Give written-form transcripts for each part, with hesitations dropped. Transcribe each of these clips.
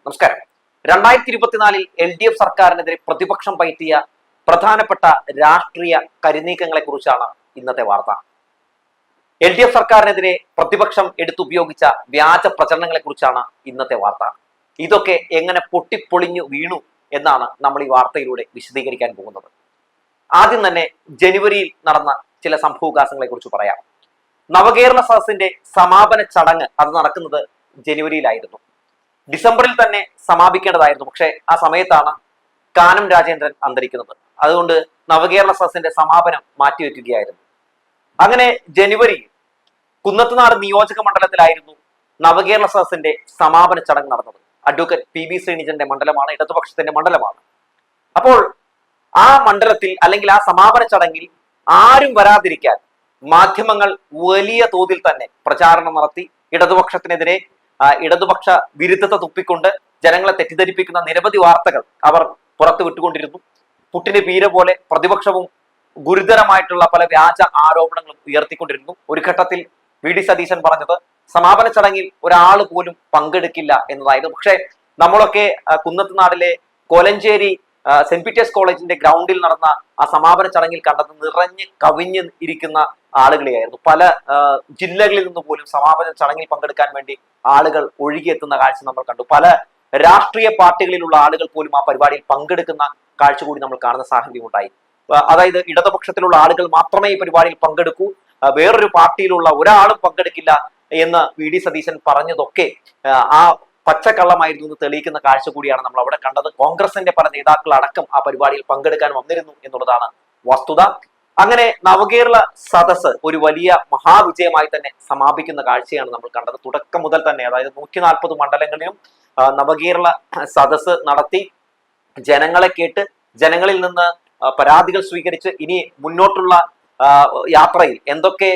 നമസ്കാരം. 2024 LDF സർക്കാരിനെതിരെ പ്രതിപക്ഷം പയറ്റിയ പ്രധാനപ്പെട്ട രാഷ്ട്രീയ കരിനീക്കങ്ങളെ കുറിച്ചാണ് ഇന്നത്തെ വാർത്ത. LDF സർക്കാരിനെതിരെ പ്രതിപക്ഷം എടുത്തുപയോഗിച്ച വ്യാജ പ്രചരണങ്ങളെ കുറിച്ചാണ് ഇന്നത്തെ വാർത്ത. ഇതൊക്കെ എങ്ങനെ പൊട്ടിപ്പൊളിഞ്ഞു വീണു എന്നാണ് നമ്മൾ ഈ വാർത്തയിലൂടെ വിശദീകരിക്കാൻ പോകുന്നത്. ആദ്യം തന്നെ ജനുവരിയിൽ നടന്ന ചില സംഭവവികാസങ്ങളെ കുറിച്ച് പറയാം. നവകേരള സദസ്സിന്റെ സമാപന ചടങ്ങ് അത് നടക്കുന്നത് ജനുവരിയിലായിരുന്നു. ഡിസംബറിൽ തന്നെ സമാപിക്കേണ്ടതായിരുന്നു. പക്ഷെ ആ സമയത്താണ് കാനം രാജേന്ദ്രൻ അന്തരിക്കുന്നത്. അതുകൊണ്ട് നവകേരള സദസ്സിന്റെ സമാപനം മാറ്റിവെക്കുകയായിരുന്നു. അങ്ങനെ ജനുവരി കുന്നത്തുനാട് നിയോജക മണ്ഡലത്തിലായിരുന്നു നവകേരള സദസ്സിന്റെ സമാപന ചടങ്ങ് നടന്നത്. അഡ്വക്കേറ്റ് PB ശ്രീനിജന്റെ മണ്ഡലമാണ്, ഇടതുപക്ഷത്തിന്റെ മണ്ഡലമാണ്. അപ്പോൾ ആ മണ്ഡലത്തിൽ അല്ലെങ്കിൽ ആ സമാപന ചടങ്ങിൽ ആരും വരാതിരിക്കാൻ മാധ്യമങ്ങൾ വലിയ തോതിൽ തന്നെ പ്രചാരണം നടത്തി. ഇടതുപക്ഷത്തിനെതിരെ ഇടതുപക്ഷ വിരുദ്ധത തുപ്പിക്കൊണ്ട് ജനങ്ങളെ തെറ്റിദ്ധരിപ്പിക്കുന്ന നിരവധി വാർത്തകൾ അവർ പുറത്തു വിട്ടുകൊണ്ടിരുന്നു. പുട്ടിന് പീര പോലെ പ്രതിപക്ഷവും ഗുരുതരമായിട്ടുള്ള പല വ്യാജ ആരോപണങ്ങളും ഉയർത്തിക്കൊണ്ടിരുന്നു. ഒരു ഘട്ടത്തിൽ VD സതീശൻ പറഞ്ഞത് സമാപന ചടങ്ങിൽ ഒരാൾ പോലും പങ്കെടുക്കില്ല എന്നതായിരുന്നു. പക്ഷേ നമ്മളൊക്കെ കുന്നത്തുനാടിലെ കോലഞ്ചേരി സെന്റ് പീറ്റേഴ്സ് കോളേജിന്റെ ഗ്രൗണ്ടിൽ നടന്ന ആ സമാപന ചടങ്ങിൽ കണ്ടത് നിറഞ്ഞ് കവിഞ്ഞ് ഇരിക്കുന്ന ആളുകളെയായിരുന്നു. പല ജില്ലകളിൽ നിന്ന് പോലും സമാപന ചടങ്ങിൽ പങ്കെടുക്കാൻ വേണ്ടി ആളുകൾ ഒഴുകിയെത്തുന്ന കാഴ്ച നമ്മൾ കണ്ടു. പല രാഷ്ട്രീയ പാർട്ടികളിലുള്ള ആളുകൾ പോലും ആ പരിപാടിയിൽ പങ്കെടുക്കുന്ന കാഴ്ച കൂടി നമ്മൾ കാണുന്ന സാഹചര്യം ഉണ്ടായി. അതായത് ഇടതുപക്ഷത്തിലുള്ള ആളുകൾ മാത്രമേ ഈ പരിപാടിയിൽ പങ്കെടുക്കൂ, വേറൊരു പാർട്ടിയിലുള്ള ഒരാളും പങ്കെടുക്കില്ല എന്ന് VD സതീശൻ പറഞ്ഞതൊക്കെ ആ പച്ചക്കള്ളമായിരുന്നു എന്ന് തെളിയിക്കുന്ന കാഴ്ച കൂടിയാണ് നമ്മൾ അവിടെ കണ്ടത്. കോൺഗ്രസിന്റെ പല നേതാക്കൾ അടക്കം ആ പരിപാടിയിൽ പങ്കെടുക്കാൻ വന്നിരുന്നു എന്നുള്ളതാണ് വസ്തുത. അങ്ങനെ നവകേരള സദസ്സ് ഒരു വലിയ മഹാവിജയമായി തന്നെ സമാപിക്കുന്ന കാഴ്ചയാണ് നമ്മൾ കണ്ടത്. തുടക്കം മുതൽ തന്നെ അതായത് 140 മണ്ഡലങ്ങളിലും നവകേരള സദസ്സ് നടത്തി ജനങ്ങളെ കേട്ട് ജനങ്ങളിൽ നിന്ന് പരാതികൾ സ്വീകരിച്ച് ഇനി മുന്നോട്ടുള്ള യാത്രയിൽ എന്തൊക്കെ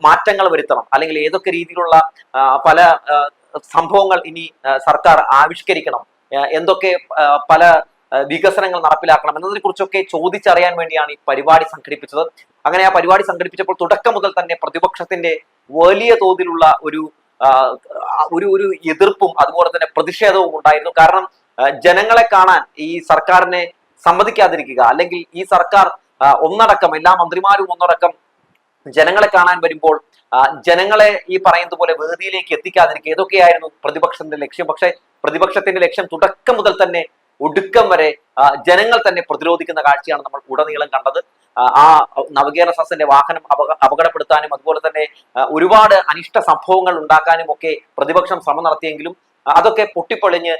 മാറ്റങ്ങൾ വരുത്തണം അല്ലെങ്കിൽ ഏതൊക്കെ രീതിയിലുള്ള പല സംഭവങ്ങൾ ഇനി സർക്കാർ ആവിഷ്കരിക്കണം, എന്തൊക്കെ പല വികസനങ്ങൾ നടപ്പിലാക്കണം എന്നതിനെ കുറിച്ചൊക്കെ ചോദിച്ചറിയാൻ വേണ്ടിയാണ് ഈ പരിപാടി സംഘടിപ്പിച്ചത്. അങ്ങനെ ആ പരിപാടി സംഘടിപ്പിച്ചപ്പോൾ തുടക്കം മുതൽ തന്നെ പ്രതിപക്ഷത്തിന്റെ വലിയ തോതിലുള്ള ഒരു എതിർപ്പും അതുപോലെ തന്നെ പ്രതിഷേധവും ഉണ്ടായിരുന്നു. കാരണം ജനങ്ങളെ കാണാൻ ഈ സർക്കാരിനെ സമ്മതിക്കാതിരിക്കുക അല്ലെങ്കിൽ ഈ സർക്കാർ ഒന്നടക്കം എല്ലാ മന്ത്രിമാരും ഒന്നടക്കം ജനങ്ങളെ കാണാൻ വരുമ്പോൾ ജനങ്ങളെ ഈ പറയുന്നത് പോലെ വേദിയിലേക്ക് എത്തിക്കാതിരിക്കുക, ഇതൊക്കെയായിരുന്നു പ്രതിപക്ഷത്തിന്റെ ലക്ഷ്യം. പക്ഷെ പ്രതിപക്ഷത്തിന്റെ ലക്ഷ്യം തുടക്കം മുതൽ തന്നെ ഒടുക്കം വരെ ജനങ്ങൾ തന്നെ പ്രതിരോധിക്കുന്ന കാഴ്ചയാണ് നമ്മൾ ഉടനീളം കണ്ടത്. ആ നവകേരള സദസ്സിന്റെ വാഹനം അപകടപ്പെടുത്താനും അതുപോലെ തന്നെ ഒരുപാട് അനിഷ്ട സംഭവങ്ങൾ ഉണ്ടാക്കാനും ഒക്കെ പ്രതിപക്ഷം ശ്രമം നടത്തിയെങ്കിലും അതൊക്കെ പൊട്ടിപ്പൊളിഞ്ഞ്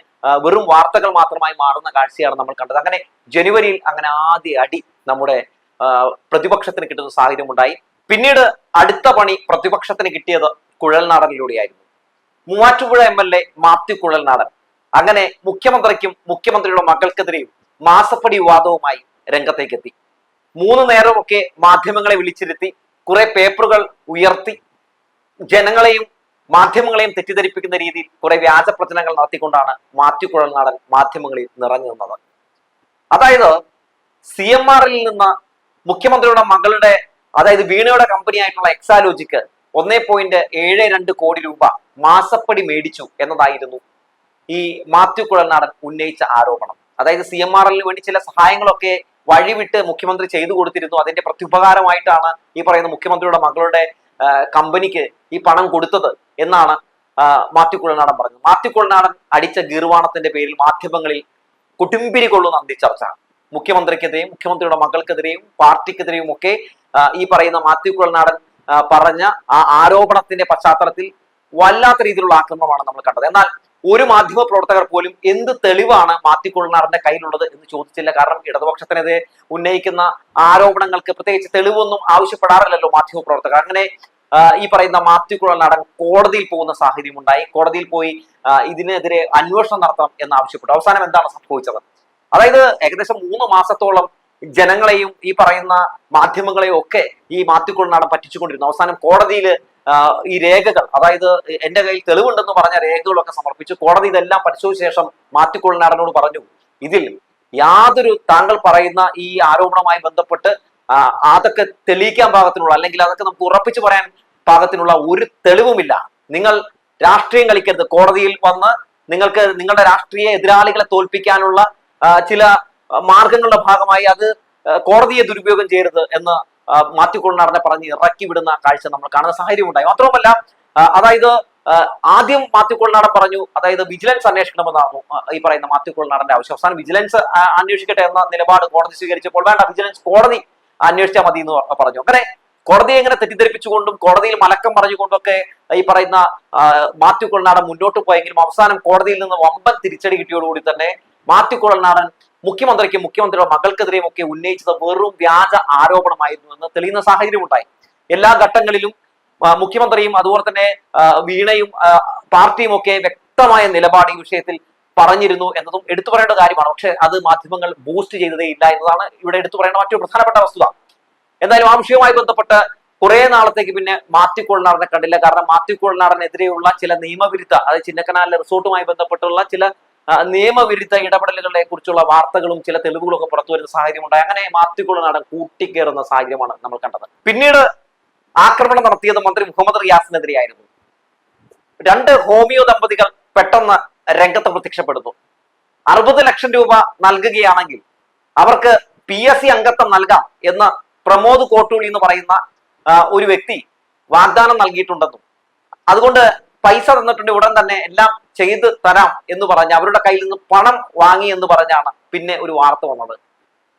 വെറും വാർത്തകൾ മാത്രമായി മാറുന്ന കാഴ്ചയാണ് നമ്മൾ കണ്ടത്. അങ്ങനെ ജനുവരിയിൽ അങ്ങനെ ആദ്യ അടി നമ്മുടെ പ്രതിപക്ഷത്തിന് കിട്ടുന്ന സാഹചര്യം ഉണ്ടായി. പിന്നീട് അടുത്ത പണി പ്രതിപക്ഷത്തിന് കിട്ടിയത് കുഴൽനാടനിലൂടെയായിരുന്നു. മൂവാറ്റുപുഴ MLA മാത്യു കുഴൽനാടൻ അങ്ങനെ മുഖ്യമന്ത്രിക്കും മുഖ്യമന്ത്രിയുടെ മകൾക്കെതിരെയും മാസപ്പടി വിവാദവുമായി രംഗത്തേക്ക് എത്തി. 3 നേരമൊക്കെ മാധ്യമങ്ങളെ വിളിച്ചിരുത്തി കുറെ പേപ്പറുകൾ ഉയർത്തി ജനങ്ങളെയും മാധ്യമങ്ങളെയും തെറ്റിദ്ധരിപ്പിക്കുന്ന രീതിയിൽ കുറെ വ്യാജ പ്രചരണങ്ങൾ നടത്തിക്കൊണ്ടാണ് മാത്യു കുഴൽനാടൻ മാധ്യമങ്ങളിൽ നിറഞ്ഞു നിന്നത്. അതായത് CMR നിന്ന് മുഖ്യമന്ത്രിയുടെ മകളുടെ അതായത് വീണയുടെ കമ്പനിയായിട്ടുള്ള എക്സാലോജിക്ക് 1.72 കോടി രൂപ മാസപ്പടി മേടിച്ചു എന്നതായിരുന്നു ഈ മാത്യു കുഴൽനാടൻ ഉന്നയിച്ച ആരോപണം. അതായത് CMR വേണ്ടി ചില സഹായങ്ങളൊക്കെ വഴിവിട്ട് മുഖ്യമന്ത്രി ചെയ്തു കൊടുത്തിരുന്നു. അതിന്റെ പ്രത്യുപകാരമായിട്ടാണ് ഈ പറയുന്ന മുഖ്യമന്ത്രിയുടെ മകളുടെ കമ്പനിക്ക് ഈ പണം കൊടുത്തത് എന്നാണ് മാത്യു കുഴൽനാടൻ പറഞ്ഞത്. മാത്യു കുഴൽനാടൻ അടിച്ച ഗീർവാണത്തിന്റെ പേരിൽ മാധ്യമങ്ങളിൽ കുടുംബിരി കൊള്ളുന്ന അന്തിച്ചർച്ച. മുഖ്യമന്ത്രിക്കെതിരെയും മുഖ്യമന്ത്രിയുടെ മകൾക്കെതിരെയും പാർട്ടിക്കെതിരെയും ഒക്കെ ഈ പറയുന്ന മാത്യു കുഴൽനാടൻ പറഞ്ഞ ആ ആരോപണത്തിന്റെ പശ്ചാത്തലത്തിൽ വല്ലാത്ത രീതിയിലുള്ള ആക്രമണമാണ് നമ്മൾ കണ്ടത്. എന്നാൽ ഒരു മാധ്യമ പ്രവർത്തകർ പോലും എന്ത് തെളിവാണ് മാത്യു കുഴൽനാടന്റെ കയ്യിലുള്ളത് എന്ന് ചോദിച്ചില്ല. കാരണം ഇടതുപക്ഷത്തിനെതിരെ ഉന്നയിക്കുന്ന ആരോപണങ്ങൾക്ക് പ്രത്യേകിച്ച് തെളിവൊന്നും ആവശ്യപ്പെടാറില്ലല്ലോ മാധ്യമ പ്രവർത്തകർ. അങ്ങനെ ഈ പറയുന്ന മാത്യു കുഴൽനാടൻ കോടതിയിൽ പോകുന്ന സാഹചര്യം ഉണ്ടായി. കോടതിയിൽ പോയി ഇതിനെതിരെ അന്വേഷണം നടത്തണം എന്ന് ആവശ്യപ്പെട്ടു. അവസാനം എന്താണ് സംഭവിച്ചത്? അതായത് ഏകദേശം 3 മാസത്തോളം ജനങ്ങളെയും ഈ പറയുന്ന മാധ്യമങ്ങളെയും ഒക്കെ ഈ മാത്യു കുഴൽനാടൻ പറ്റിച്ചുകൊണ്ടിരുന്നു. അവസാനം കോടതിയിൽ ഈ രേഖകൾ, അതായത് എന്റെ കയ്യിൽ തെളിവുണ്ടെന്ന് പറഞ്ഞ രേഖകളൊക്കെ സമർപ്പിച്ചു. കോടതി ഇതെല്ലാം പരിശോധിച്ച ശേഷം മാത്യു കുഴൽനാടനോട് പറഞ്ഞു, ഇതിൽ യാതൊരു താങ്കൾ പറയുന്ന ഈ ആരോപണവുമായി ബന്ധപ്പെട്ട് അതൊക്കെ തെളിയിക്കാൻ പാകത്തിനുള്ള അല്ലെങ്കിൽ അതൊക്കെ നമുക്ക് ഉറപ്പിച്ചു പറയാൻ പാകത്തിനുള്ള ഒരു തെളിവുമില്ല. നിങ്ങൾ രാഷ്ട്രീയം കളിക്കരുത്. കോടതിയിൽ വന്ന് നിങ്ങൾക്ക് നിങ്ങളുടെ രാഷ്ട്രീയ എതിരാളികളെ തോൽപ്പിക്കാനുള്ള ചില മാർഗങ്ങളുടെ ഭാഗമായി അത് കോടതിയെ ദുരുപയോഗം ചെയ്യരുത് എന്ന് മാത്യു കുഴൽനാടനെ പറഞ്ഞ് ഇറക്കി വിടുന്ന കാഴ്ച നമ്മൾ കാണുന്ന സാഹചര്യം ഉണ്ടായി. മാത്രവുമല്ല അതായത് ആദ്യം മാത്യു കുഴൽനാടൻ പറഞ്ഞു, അതായത് വിജിലൻസ് അന്വേഷിക്കണമെന്നാണ് ഈ പറയുന്ന മാത്യു കുഴൽനാടന്റെ ആവശ്യം. അവസാനം വിജിലൻസ് അന്വേഷിക്കട്ടെ എന്ന നിലപാട് കോടതി സ്വീകരിച്ചപ്പോൾ വേണ്ട, വിജിലൻസ് കോടതി അന്വേഷിച്ചാൽ മതി എന്ന് പറഞ്ഞു. അങ്ങനെ കോടതിയെ എങ്ങനെ തെറ്റിദ്ധരിപ്പിച്ചുകൊണ്ടും കോടതിയിൽ മലക്കം പറഞ്ഞുകൊണ്ടൊക്കെ ഈ പറയുന്ന മാത്യു കുഴൽനാടൻ മുന്നോട്ട് പോയെങ്കിലും അവസാനം കോടതിയിൽ നിന്ന് വമ്പൻ തിരിച്ചടി കിട്ടിയോടുകൂടി തന്നെ മാത്യു കുഴൽനാടൻ മുഖ്യമന്ത്രിക്കും മുഖ്യമന്ത്രിയുടെ മകൾക്കെതിരെയും ഒക്കെ ഉന്നയിച്ചത് വെറും വ്യാജ ആരോപണമായിരുന്നു എന്ന് തെളിയുന്ന സാഹചര്യം ഉണ്ടായി. എല്ലാ ഘട്ടങ്ങളിലും മുഖ്യമന്ത്രിയും അതുപോലെ തന്നെ വീണയും പാർട്ടിയും ഒക്കെ വ്യക്തമായ നിലപാട് ഈ വിഷയത്തിൽ പറഞ്ഞിരുന്നു എന്നതും എടുത്തു പറയേണ്ട കാര്യമാണ്. പക്ഷെ അത് മാധ്യമങ്ങൾ ബൂസ്റ്റ് ചെയ്തതേ ഇല്ല എന്നതാണ് ഇവിടെ എടുത്തു പറയേണ്ട മറ്റൊരു പ്രധാനപ്പെട്ട വസ്തുത. എന്തായാലും ആ വിഷയവുമായി ബന്ധപ്പെട്ട് കുറെ നാളത്തേക്ക് പിന്നെ മാത്യു കുഴൽനാടനെ കണ്ടില്ല. കാരണം മാത്യു കുഴൽനാടനെതിരെയുള്ള ചില നിയമവിരുദ്ധ, അതായത് ചിന്നക്കനാലിലെ റിസോർട്ടുമായി ബന്ധപ്പെട്ടുള്ള ചില നിയമവിരുദ്ധ ഇടപെടലുകളെ കുറിച്ചുള്ള വാർത്തകളും ചില തെളിവുകളും ഒക്കെ പുറത്തു വരുന്ന സാഹചര്യം ഉണ്ടായി. അങ്ങനെ മാത്യു കുഴൽനാടൻ കൂട്ടിക്കേറുന്ന സാഹചര്യമാണ് നമ്മൾ കണ്ടത്. പിന്നീട് ആക്രമണം നടത്തിയത് മന്ത്രി മുഹമ്മദ് റിയാസിനെതിരെയായിരുന്നു. 2 ഹോമിയോ ദമ്പതികൾ പെട്ടെന്ന് രംഗത്ത് പ്രത്യക്ഷപ്പെടുന്നു. 60 ലക്ഷം രൂപ നൽകുകയാണെങ്കിൽ അവർക്ക് PSC അംഗത്വം നൽകാം എന്ന് പ്രമോദ് കോട്ടൂളി എന്ന് പറയുന്ന ഒരു വ്യക്തി വാഗ്ദാനം നൽകിയിട്ടുണ്ടെന്നും അതുകൊണ്ട് പൈസ തന്നിട്ടുണ്ട്, ഉടൻ തന്നെ എല്ലാം ചെയ്ത് തരാം എന്ന് പറഞ്ഞ് അവരുടെ കയ്യിൽ നിന്ന് പണം വാങ്ങി എന്ന് പറഞ്ഞാണ് പിന്നെ ഒരു വാർത്ത വന്നത്.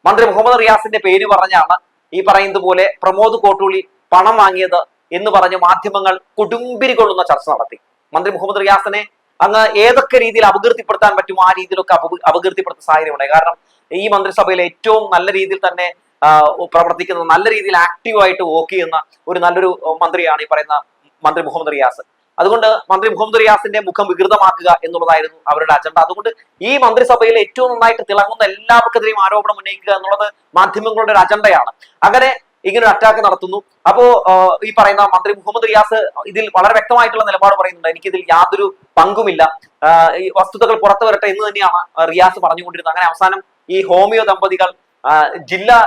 മന്ത്രി മുഹമ്മദ് റിയാസിന്റെ പേര് പറഞ്ഞാണ് ഈ പറയുന്നത് പോലെ പ്രമോദ് കോട്ടൂളി പണം വാങ്ങിയത് എന്ന് പറഞ്ഞ് മാധ്യമങ്ങൾ കൊടുമ്പിരി കൊള്ളുന്ന ചർച്ച നടത്തി. മന്ത്രി മുഹമ്മദ് റിയാസിനെ അങ്ങ് ഏതൊക്കെ രീതിയിൽ അപകീർത്തിപ്പെടുത്താൻ പറ്റുമോ ആ രീതിയിലൊക്കെ അപകീർത്തിപ്പെടുത്തുന്ന സാഹചര്യം ഉണ്ടായി. കാരണം ഈ മന്ത്രിസഭയിൽ ഏറ്റവും നല്ല രീതിയിൽ തന്നെ പ്രവർത്തിക്കുന്ന, നല്ല രീതിയിൽ ആക്റ്റീവായിട്ട് വർക്ക് ചെയ്യുന്ന ഒരു നല്ലൊരു മന്ത്രിയാണ് ഈ പറയുന്ന മന്ത്രി മുഹമ്മദ് റിയാസ്. അതുകൊണ്ട് മന്ത്രി മുഹമ്മദ് റിയാസിന്റെ മുഖം വികൃതമാക്കുക എന്നുള്ളതായിരുന്നു അവരുടെ അജണ്ട. അതുകൊണ്ട് ഈ മന്ത്രിസഭയിൽ ഏറ്റവും നന്നായിട്ട് തിളങ്ങുന്ന എല്ലാവർക്കെതിരെയും ആരോപണം ഉന്നയിക്കുക എന്നുള്ളത് മാധ്യമങ്ങളുടെ ഒരു അജണ്ടയാണ്. അങ്ങനെ ഇങ്ങനെ ഒരു അറ്റാക്ക് നടത്തുന്നു. അപ്പോ ഈ പറയുന്ന മന്ത്രി മുഹമ്മദ് റിയാസ് ഇതിൽ വളരെ വ്യക്തമായിട്ടുള്ള നിലപാട് പറയുന്നുണ്ട്. എനിക്കിതിൽ യാതൊരു പങ്കുമില്ല, ഈ വസ്തുതകൾ പുറത്തു വരട്ടെ എന്ന് തന്നെയാണ് റിയാസ് പറഞ്ഞുകൊണ്ടിരുന്നത്. അങ്ങനെ അവസാനം ഈ ഹോമിയോ ദമ്പതികൾ ജില്ലാ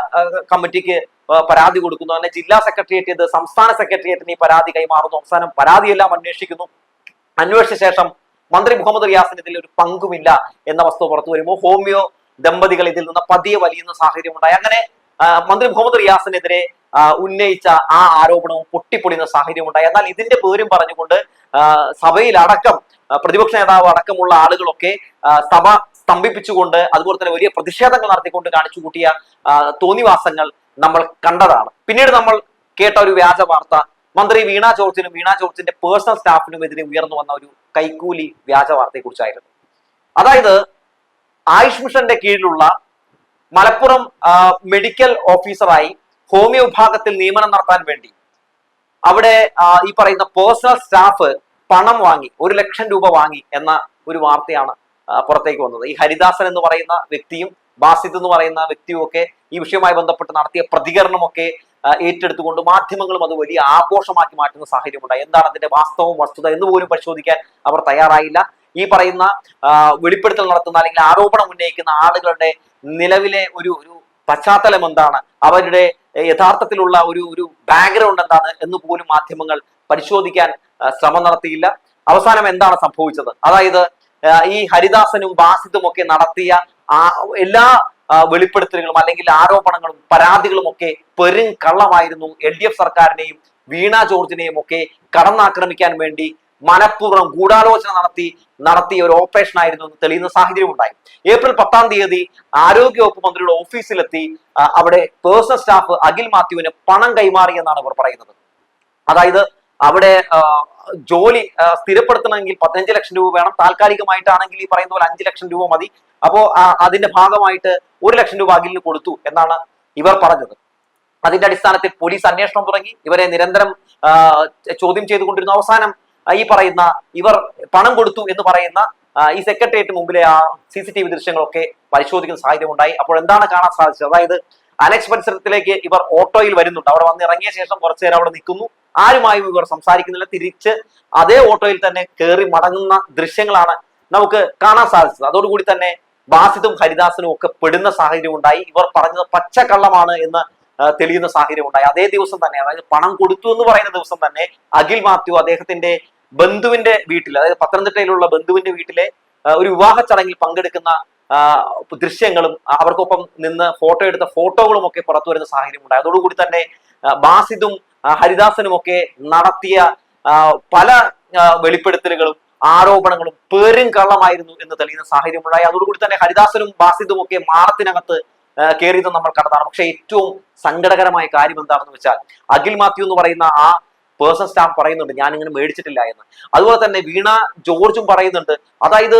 കമ്മിറ്റിക്ക് പരാതി കൊടുക്കുന്നു. അങ്ങനെ ജില്ലാ സെക്രട്ടേറിയറ്റ് ഇത് സംസ്ഥാന സെക്രട്ടേറിയറ്റിന് ഈ പരാതി കൈമാറുന്നു. അവസാനം പരാതിയെല്ലാം അന്വേഷിക്കുന്നു. അന്വേഷിച്ച ശേഷം മന്ത്രി മുഹമ്മദ് റിയാസിന് ഇതിൽ ഒരു പങ്കുമില്ല എന്ന വസ്തുത പുറത്തു വരുമ്പോൾ ഹോമിയോ ദമ്പതികൾ ഇതിൽ നിന്ന് പതിയെ വലിയുന്ന സാഹചര്യം ഉണ്ടായി. അങ്ങനെ മന്ത്രി മുഹമ്മദ് റിയാസിനെതിരെ ഉന്നയിച്ച ആ ആരോപണവും പൊട്ടിപ്പൊളിയുന്ന സാഹചര്യം ഉണ്ടായി. എന്നാൽ ഇതിന്റെ പേരും പറഞ്ഞുകൊണ്ട് സഭയിലടക്കം പ്രതിപക്ഷ നേതാവ് അടക്കമുള്ള ആളുകളൊക്കെ സഭ സ്തംഭിപ്പിച്ചുകൊണ്ട് അതുപോലെ തന്നെ വലിയ പ്രതിഷേധങ്ങൾ നടത്തിക്കൊണ്ട് കാണിച്ചു കൂട്ടിയ തോന്നിവാസങ്ങൾ നമ്മൾ കണ്ടതാണ്. പിന്നീട് നമ്മൾ കേട്ട ഒരു വ്യാജ വാർത്ത മന്ത്രി വീണ ജോർജിനും വീണ ജോർജിന്റെ പേഴ്സണൽ സ്റ്റാഫിനും എതിരെ ഉയർന്നു വന്ന ഒരു കൈക്കൂലി വ്യാജ വാർത്തയെ കുറിച്ചായിരുന്നു. അതായത് ആയുഷ് മിഷന്റെ കീഴിലുള്ള മലപ്പുറം മെഡിക്കൽ ഓഫീസറായി ഹോമിയോ വിഭാഗത്തിൽ നിയമനം നടത്താൻ വേണ്ടി അവിടെ ഈ പറയുന്ന പേഴ്സണൽ സ്റ്റാഫ് പണം വാങ്ങി 1 ലക്ഷം രൂപ വാങ്ങി എന്ന ഒരു വാർത്തയാണ് പുറത്തേക്ക് വന്നത്. ഈ ഹരിദാസൻ എന്ന് പറയുന്ന വ്യക്തിയും ബാസിദ് എന്ന് പറയുന്ന വ്യക്തിയും ഒക്കെ ഈ വിഷയവുമായി ബന്ധപ്പെട്ട് നടത്തിയ പ്രതികരണമൊക്കെ ഏറ്റെടുത്തുകൊണ്ട് മാധ്യമങ്ങളും അത് വലിയ ആഘോഷമാക്കി മാറ്റുന്ന സാഹചര്യം ഉണ്ടായി. എന്താണ് അതിന്റെ വാസ്തവം വസ്തുത എന്ന് പോലും പരിശോധിക്കാൻ അവർ തയ്യാറായില്ല. ഈ പറയുന്ന വെളിപ്പെടുത്തൽ നടത്തുന്ന അല്ലെങ്കിൽ ആരോപണം ഉന്നയിക്കുന്ന ആളുകളുടെ നിലവിലെ ഒരു പശ്ചാത്തലം എന്താണ്, അവരുടെ യഥാർത്ഥത്തിലുള്ള ഒരു ബാക്ക്ഗ്രൗണ്ട് എന്താണ് എന്ന് പോലും മാധ്യമങ്ങൾ പരിശോധിക്കാൻ ശ്രമം നടത്തിയില്ല. അവസാനം എന്താണ് സംഭവിച്ചത്? അതായത് ഈ ഹരിദാസനും ബാസിദും ഒക്കെ നടത്തിയ എല്ലാ വെളിപ്പെടുത്തലുകളും അല്ലെങ്കിൽ ആരോപണങ്ങളും പരാതികളും ഒക്കെ പെരും കള്ളമായിരുന്നു. LDF സർക്കാരിനെയും വീണ ജോർജിനെയും ഒക്കെ കടന്നാക്രമിക്കാൻ വേണ്ടി മനഃപൂർവ്വം ഗൂഢാലോചന നടത്തിയ ഒരു ഓപ്പറേഷൻ ആയിരുന്നു എന്ന് തെളിയുന്ന സാഹചര്യം ഉണ്ടായി. ഏപ്രിൽ 10-ാം തീയതി ആരോഗ്യവകുപ്പ് മന്ത്രിയുടെ ഓഫീസിലെത്തി അവിടെ പേഴ്സണൽ സ്റ്റാഫ് അഖിൽ മാത്യുവിന് പണം കൈമാറി എന്നാണ് ഇവർ പറയുന്നത്. അതായത് അവിടെ ജോലി സ്ഥിരപ്പെടുത്തണമെങ്കിൽ 15 ലക്ഷം രൂപ വേണം, താൽക്കാലികമായിട്ടാണെങ്കിൽ ഈ പറയുന്ന പോലെ 5 ലക്ഷം രൂപ മതി. അപ്പോ അതിന്റെ ഭാഗമായിട്ട് 1 ലക്ഷം രൂപ അഖിലിന് കൊടുത്തു എന്നാണ് ഇവർ പറഞ്ഞത്. അതിന്റെ അടിസ്ഥാനത്തിൽ പോലീസ് അന്വേഷണം തുടങ്ങി. ഇവരെ നിരന്തരം ചോദ്യം ചെയ്തുകൊണ്ടിരുന്നു. അവസാനം ഈ പറയുന്ന ഇവർ പണം കൊടുത്തു എന്ന് പറയുന്ന ഈ സെക്രട്ടേറിയറ്റ് മുമ്പിലെ ആ CCTV ദൃശ്യങ്ങളൊക്കെ പരിശോധിക്കുന്ന സാഹചര്യം ഉണ്ടായി. അപ്പോൾ എന്താണ് കാണാൻ സാധിച്ചത്? അതായത് അലക്സ് പരിസരത്തിലേക്ക് ഇവർ ഓട്ടോയിൽ വരുന്നുണ്ട്. അവിടെ വന്ന് ഇറങ്ങിയ ശേഷം കുറച്ചു നേരം അവിടെ നിൽക്കുന്നു. ആരുമായും ഇവർ സംസാരിക്കുന്നില്ല. തിരിച്ച് അതേ ഓട്ടോയിൽ തന്നെ കയറി മടങ്ങുന്ന ദൃശ്യങ്ങളാണ് നമുക്ക് കാണാൻ സാധിച്ചത്. അതോടുകൂടി തന്നെ ബാസിദും ഹരിദാസനും ഒക്കെ പെടുന്ന സാഹചര്യം ഉണ്ടായി. ഇവർ പറഞ്ഞത് പച്ചക്കള്ളമാണ് എന്ന് തെളിയുന്ന സാഹചര്യം ഉണ്ടായി. അതേ ദിവസം തന്നെ, അതായത് പണം കൊടുത്തു എന്ന് പറയുന്ന ദിവസം തന്നെ അഖിൽ മാത്യു അദ്ദേഹത്തിന്റെ ബന്ധുവിന്റെ വീട്ടിൽ, അതായത് പത്തനംതിട്ടയിലുള്ള ബന്ധുവിന്റെ വീട്ടിലെ ഒരു വിവാഹ ചടങ്ങിൽ പങ്കെടുക്കുന്ന ദൃശ്യങ്ങളും അവർക്കൊപ്പം നിന്ന് ഫോട്ടോ എടുത്ത ഫോട്ടോകളും ഒക്കെ പുറത്തു വരുന്ന സാഹചര്യം ഉണ്ടായി. അതോടുകൂടി തന്നെ ബാസിദും ഹരിദാസനും ഒക്കെ നടത്തിയ പല വെളിപ്പെടുത്തലുകളും ആരോപണങ്ങളും പേരും കള്ളമായിരുന്നു എന്ന് തെളിയുന്ന സാഹചര്യം ഉണ്ടായി. അതോടുകൂടി തന്നെ ഹരിദാസനും ബാസിദും ഒക്കെ മാളത്തിനകത്ത് കയറിയത് നമ്മൾ കണ്ടതാണ്. പക്ഷെ ഏറ്റവും സങ്കടകരമായ കാര്യം എന്താണെന്ന് വെച്ചാൽ അഖിൽ മാത്യു എന്ന് പറയുന്ന ആ പേഴ്സണൽ സ്റ്റാഫ് പറയുന്നുണ്ട് ഞാൻ ഇങ്ങനെ മേടിച്ചിട്ടില്ല എന്ന്. അതുപോലെ തന്നെ വീണ ജോർജും പറയുന്നുണ്ട്, അതായത്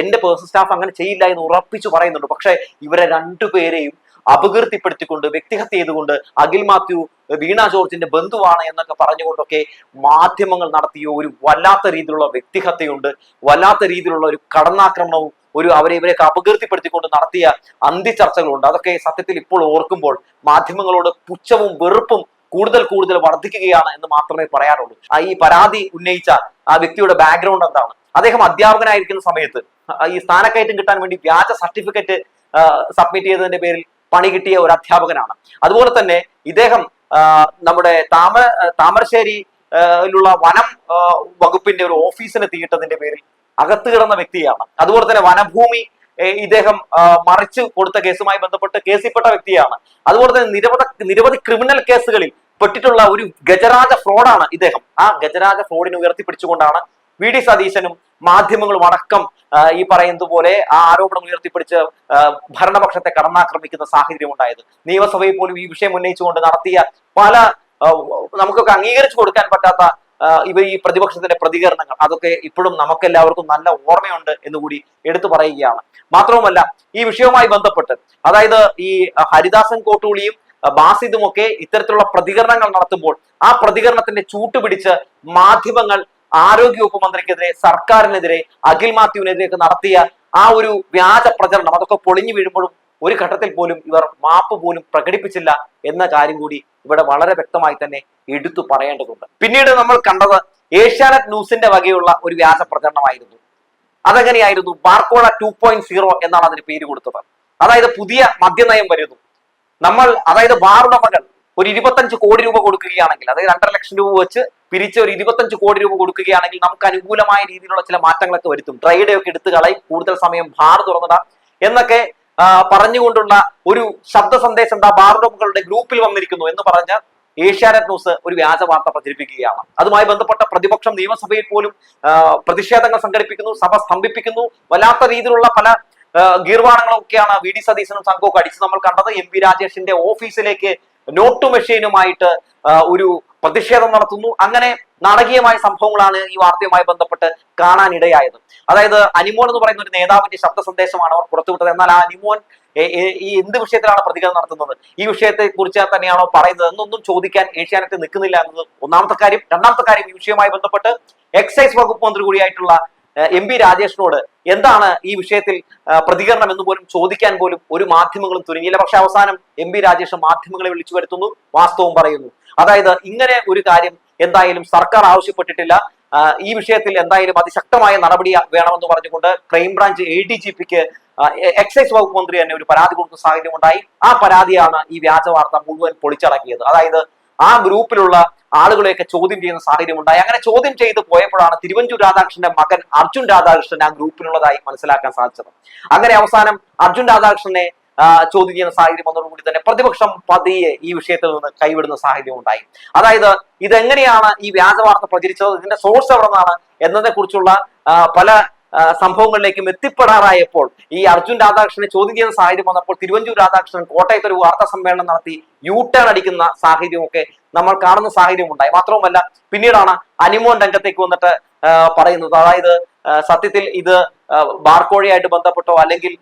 എന്റെ പേഴ്സണൽ സ്റ്റാഫ് അങ്ങനെ ചെയ്യില്ല എന്ന് ഉറപ്പിച്ചു പറയുന്നുണ്ട്. പക്ഷെ ഇവരെ രണ്ടുപേരെയും അപകീർത്തിപ്പെടുത്തിക്കൊണ്ട് വ്യക്തിഹത്യ ചെയ്തുകൊണ്ട് അഖിൽ മാത്യു വീണ ജോർജിന്റെ ബന്ധുവാണ് എന്നൊക്കെ പറഞ്ഞുകൊണ്ടൊക്കെ മാധ്യമങ്ങൾ നടത്തിയ ഒരു വല്ലാത്ത രീതിയിലുള്ള വ്യക്തിഹത്യയുണ്ട്, വല്ലാത്ത രീതിയിലുള്ള ഒരു കടന്നാക്രമണവും ഇവരെയൊക്കെ അപകീർത്തിപ്പെടുത്തിക്കൊണ്ട് നടത്തിയ അന്ത്യചർച്ചകളുണ്ട്. അതൊക്കെ സത്യത്തിൽ ഇപ്പോൾ ഓർക്കുമ്പോൾ മാധ്യമങ്ങളോട് പുച്ഛവും വെറുപ്പും കൂടുതൽ വർദ്ധിക്കുകയാണ് എന്ന് മാത്രമേ പറയാനുള്ളൂ. ഈ പരാതി ഉന്നയിച്ച ആ വ്യക്തിയുടെ ബാക്ക്ഗ്രൗണ്ട് എന്താണ്? അദ്ദേഹം അധ്യാപകനായിരിക്കുന്ന സമയത്ത് ഈ സ്ഥാനക്കയറ്റം കിട്ടാൻ വേണ്ടി വ്യാജ സർട്ടിഫിക്കറ്റ് സബ്മിറ്റ് ചെയ്തതിന്റെ പേരിൽ പണി കിട്ടിയ ഒരു അധ്യാപകനാണ്. അതുപോലെ തന്നെ ഇദ്ദേഹം നമ്മുടെ താമരശ്ശേരിയിലുള്ള വനം വകുപ്പിന്റെ ഒരു ഓഫീസിന് തീയിട്ടതിന്റെ പേരിൽ അകത്ത് കിടന്ന വ്യക്തിയാണ്. അതുപോലെ തന്നെ വനഭൂമി ഇദ്ദേഹം മറിച്ചു കൊടുത്ത കേസുമായി ബന്ധപ്പെട്ട് കേസിൽപ്പെട്ട വ്യക്തിയാണ്. അതുപോലെ തന്നെ നിരവധി ക്രിമിനൽ കേസുകളിൽ പെട്ടിട്ടുള്ള ഒരു ഗജരാജ ഫ്രോഡാണ് ഇദ്ദേഹം. ആ ഗജരാജ ഫ്രോഡിനെ ഉയർത്തിപ്പിടിച്ചുകൊണ്ടാണ് വി ഡി സതീശനും മാധ്യമങ്ങളും അടക്കം ഈ പറയുന്നത് പോലെ ആ ആരോപണം ഉയർത്തിപ്പിടിച്ച് ഭരണപക്ഷത്തെ കടന്നാക്രമിക്കുന്ന സാഹചര്യം ഉണ്ടായത്. നിയമസഭയിൽ പോലും ഈ വിഷയം ഉന്നയിച്ചുകൊണ്ട് നടത്തിയ പല നമുക്കൊക്കെ അംഗീകരിച്ചു കൊടുക്കാൻ പറ്റാത്ത ഈ പ്രതിപക്ഷത്തിന്റെ പ്രതികരണങ്ങൾ അതൊക്കെ ഇപ്പോഴും നമുക്കെല്ലാവർക്കും നല്ല ഓർമ്മയുണ്ട് എന്നുകൂടി എടുത്തു പറയുകയാണ്. മാത്രവുമല്ല ഈ വിഷയവുമായി ബന്ധപ്പെട്ട് അതായത് ഈ ഹരിദാസൻ കോട്ടൂളിയും ബാസിദും ഒക്കെ ഇത്തരത്തിലുള്ള പ്രതികരണങ്ങൾ നടത്തുമ്പോൾ ആ പ്രതികരണത്തിന്റെ ചൂട്ടുപിടിച്ച് മാധ്യമങ്ങൾ ആരോഗ്യവകുപ്പ് മന്ത്രിക്കെതിരെ, സർക്കാരിനെതിരെ, അഖിൽ മാത്യുവിനെതിരെയൊക്കെ നടത്തിയ ആ ഒരു വ്യാജ പ്രചരണം അതൊക്കെ പൊളിഞ്ഞു വീഴുമ്പോഴും ഒരു ഘട്ടത്തിൽ പോലും ഇവർ മാപ്പ് പോലും പ്രകടിപ്പിച്ചില്ല എന്ന കാര്യം കൂടി ഇവിടെ വളരെ വ്യക്തമായി തന്നെ എടുത്തു പറയേണ്ടതുണ്ട്. പിന്നീട് നമ്മൾ കണ്ടത് ഏഷ്യാനെറ്റ് ന്യൂസിന്റെ വകയുള്ള ഒരു വ്യാജ പ്രചരണമായിരുന്നു. അതെങ്ങനെയായിരുന്നു? ബാർക്കോഴ 2.0 എന്നാണ് അതിന് പേര് കൊടുത്തത്. അതായത് പുതിയ മദ്യനയം വരുന്നു, അതായത് ബാറുടമകൾ ഒരു 25 കോടി രൂപ കൊടുക്കുകയാണെങ്കിൽ, അതായത് 2.5 ലക്ഷം രൂപ വെച്ച് പിരിച്ച് ഒരു 25 കോടി രൂപ കൊടുക്കുകയാണെങ്കിൽ നമുക്ക് അനുകൂലമായ രീതിയിലുള്ള ചില മാറ്റങ്ങളൊക്കെ വരുത്തും, ഡ്രൈഡേ ഒക്കെ എടുത്തു കളയും, കൂടുതൽ സമയം ബാർ തുറന്നിടാം എന്നൊക്കെ പറഞ്ഞുകൊണ്ടുള്ള ഒരു ശബ്ദ സന്ദേശം ബാറുടമകളുടെ ഗ്രൂപ്പിൽ വന്നിരിക്കുന്നു എന്ന് പറഞ്ഞ ഏഷ്യാനെറ്റ് ന്യൂസ് ഒരു വ്യാജ വാർത്ത പ്രചരിപ്പിക്കുകയാണ്. അതുമായി ബന്ധപ്പെട്ട പ്രതിപക്ഷം നിയമസഭയിൽ പോലും പ്രതിഷേധങ്ങൾ സംഘടിപ്പിക്കുന്നു, സഭ സ്തംഭിപ്പിക്കുന്നു. വല്ലാത്ത രീതിയിലുള്ള പല ഗീർവാണങ്ങളൊക്കെയാണ് വി ഡി സതീശനും സംഘവും അടിച്ച് നമ്മൾ കണ്ടത്. എം പി രാജേഷിന്റെ ഓഫീസിലേക്ക് നോട്ട് മെഷീനുമായിട്ട് ഒരു പ്രതിഷേധം നടത്തുന്നു. അങ്ങനെ നാടകീയമായ സംഭവങ്ങളാണ് ഈ വാർത്തയുമായി ബന്ധപ്പെട്ട് കാണാനിടയായത്. അതായത് അനിമോൻ എന്ന് പറയുന്ന ഒരു നേതാവിന്റെ ശബ്ദ സന്ദേശമാണ് അവർ പുറത്തുവിട്ടത്. എന്നാൽ ആ അനിമോൻ ഈ എന്ത് വിഷയത്തിലാണ് പ്രതികരണം നടത്തുന്നത്, ഈ വിഷയത്തെ കുറിച്ച് തന്നെയാണോ പറയുന്നത് എന്നൊന്നും ചോദിക്കാൻ ഏഷ്യാനെറ്റ് നിൽക്കുന്നില്ല എന്നത് ഒന്നാമത്തെ കാര്യം. രണ്ടാമത്തെ കാര്യം, ഈ വിഷയവുമായി ബന്ധപ്പെട്ട് എക്സൈസ് വകുപ്പ് മന്ത്രി കൂടിയായിട്ടുള്ള എം പി രാജേഷിനോട് എന്താണ് ഈ വിഷയത്തിൽ പ്രതികരണം എന്ന് പോലും ചോദിക്കാൻ പോലും ഒരു മാധ്യമങ്ങളും തുനിഞ്ഞില്ല. പക്ഷെ അവസാനം എം പി രാജേഷ് മാധ്യമങ്ങളെ വിളിച്ചു വരുത്തുന്നു, വാസ്തവം പറയുന്നു. അതായത് ഇങ്ങനെ ഒരു കാര്യം എന്തായാലും സർക്കാർ ആവശ്യപ്പെട്ടിട്ടില്ല, ഈ വിഷയത്തിൽ എന്തായാലും അതിശക്തമായ നടപടി വേണമെന്ന് പറഞ്ഞുകൊണ്ട് ക്രൈംബ്രാഞ്ച് ADGPക്ക് എക്സൈസ് വകുപ്പ് മന്ത്രി തന്നെ ഒരു പരാതി കൊടുക്കുന്ന സാഹചര്യം ഉണ്ടായി. ആ പരാതിയാണ് ഈ വ്യാജ വാർത്ത മുഴുവൻ പൊളിച്ചടക്കിയത്. അതായത് ആ ഗ്രൂപ്പിലുള്ള ആളുകളെയൊക്കെ ചോദ്യം ചെയ്യുന്ന സാഹചര്യം ഉണ്ടായി. അങ്ങനെ ചോദ്യം ചെയ്ത് പോയപ്പോഴാണ് തിരുവഞ്ചൂർ രാധാകൃഷ്ണന്റെ മകൻ അർജുൻ രാധാകൃഷ്ണൻ ആ ഗ്രൂപ്പിലുള്ളതായി മനസ്സിലാക്കാൻ സാധിച്ചത്. അങ്ങനെ അവസാനം അർജുൻ രാധാകൃഷ്ണനെ ചോദ്യം ചെയ്യുന്ന സാഹചര്യം വന്നതോടുകൂടി തന്നെ പ്രതിപക്ഷം പതിയെ ഈ വിഷയത്തിൽ നിന്ന് കൈവിടുന്ന സാഹചര്യം ഉണ്ടായി. അതായത് ഇതെങ്ങനെയാണ് ഈ വ്യാജ വാർത്ത പ്രചരിച്ചത്, ഇതിന്റെ സോഴ്സ് എവിടെ നിന്നാണ് എന്നതിനെ കുറിച്ചുള്ള പല സംഭവങ്ങളിലേക്കും എത്തിപ്പെടാറായപ്പോൾ ഈ അർജുൻ രാധാകൃഷ്ണനെ ചോദ്യം ചെയ്യുന്ന സാഹചര്യം വന്നപ്പോൾ തിരുവഞ്ചൂർ രാധാകൃഷ്ണൻ കോട്ടയത്ത് ഒരു വാർത്താ സമ്മേളനം നടത്തി U-turn അടിക്കുന്ന സാഹചര്യമൊക്കെ നമ്മൾ കാണുന്ന സാഹചര്യം ഉണ്ടായി. മാത്രവുമല്ല പിന്നീടാണ് അനിമോൻ രംഗത്തേക്ക് വന്നിട്ട് പറയുന്നത്, അതായത് സത്യത്തിൽ ഇത് ബാർക്കോഴയായിട്ട് ബന്ധപ്പെട്ടോ അല്ലെങ്കിൽ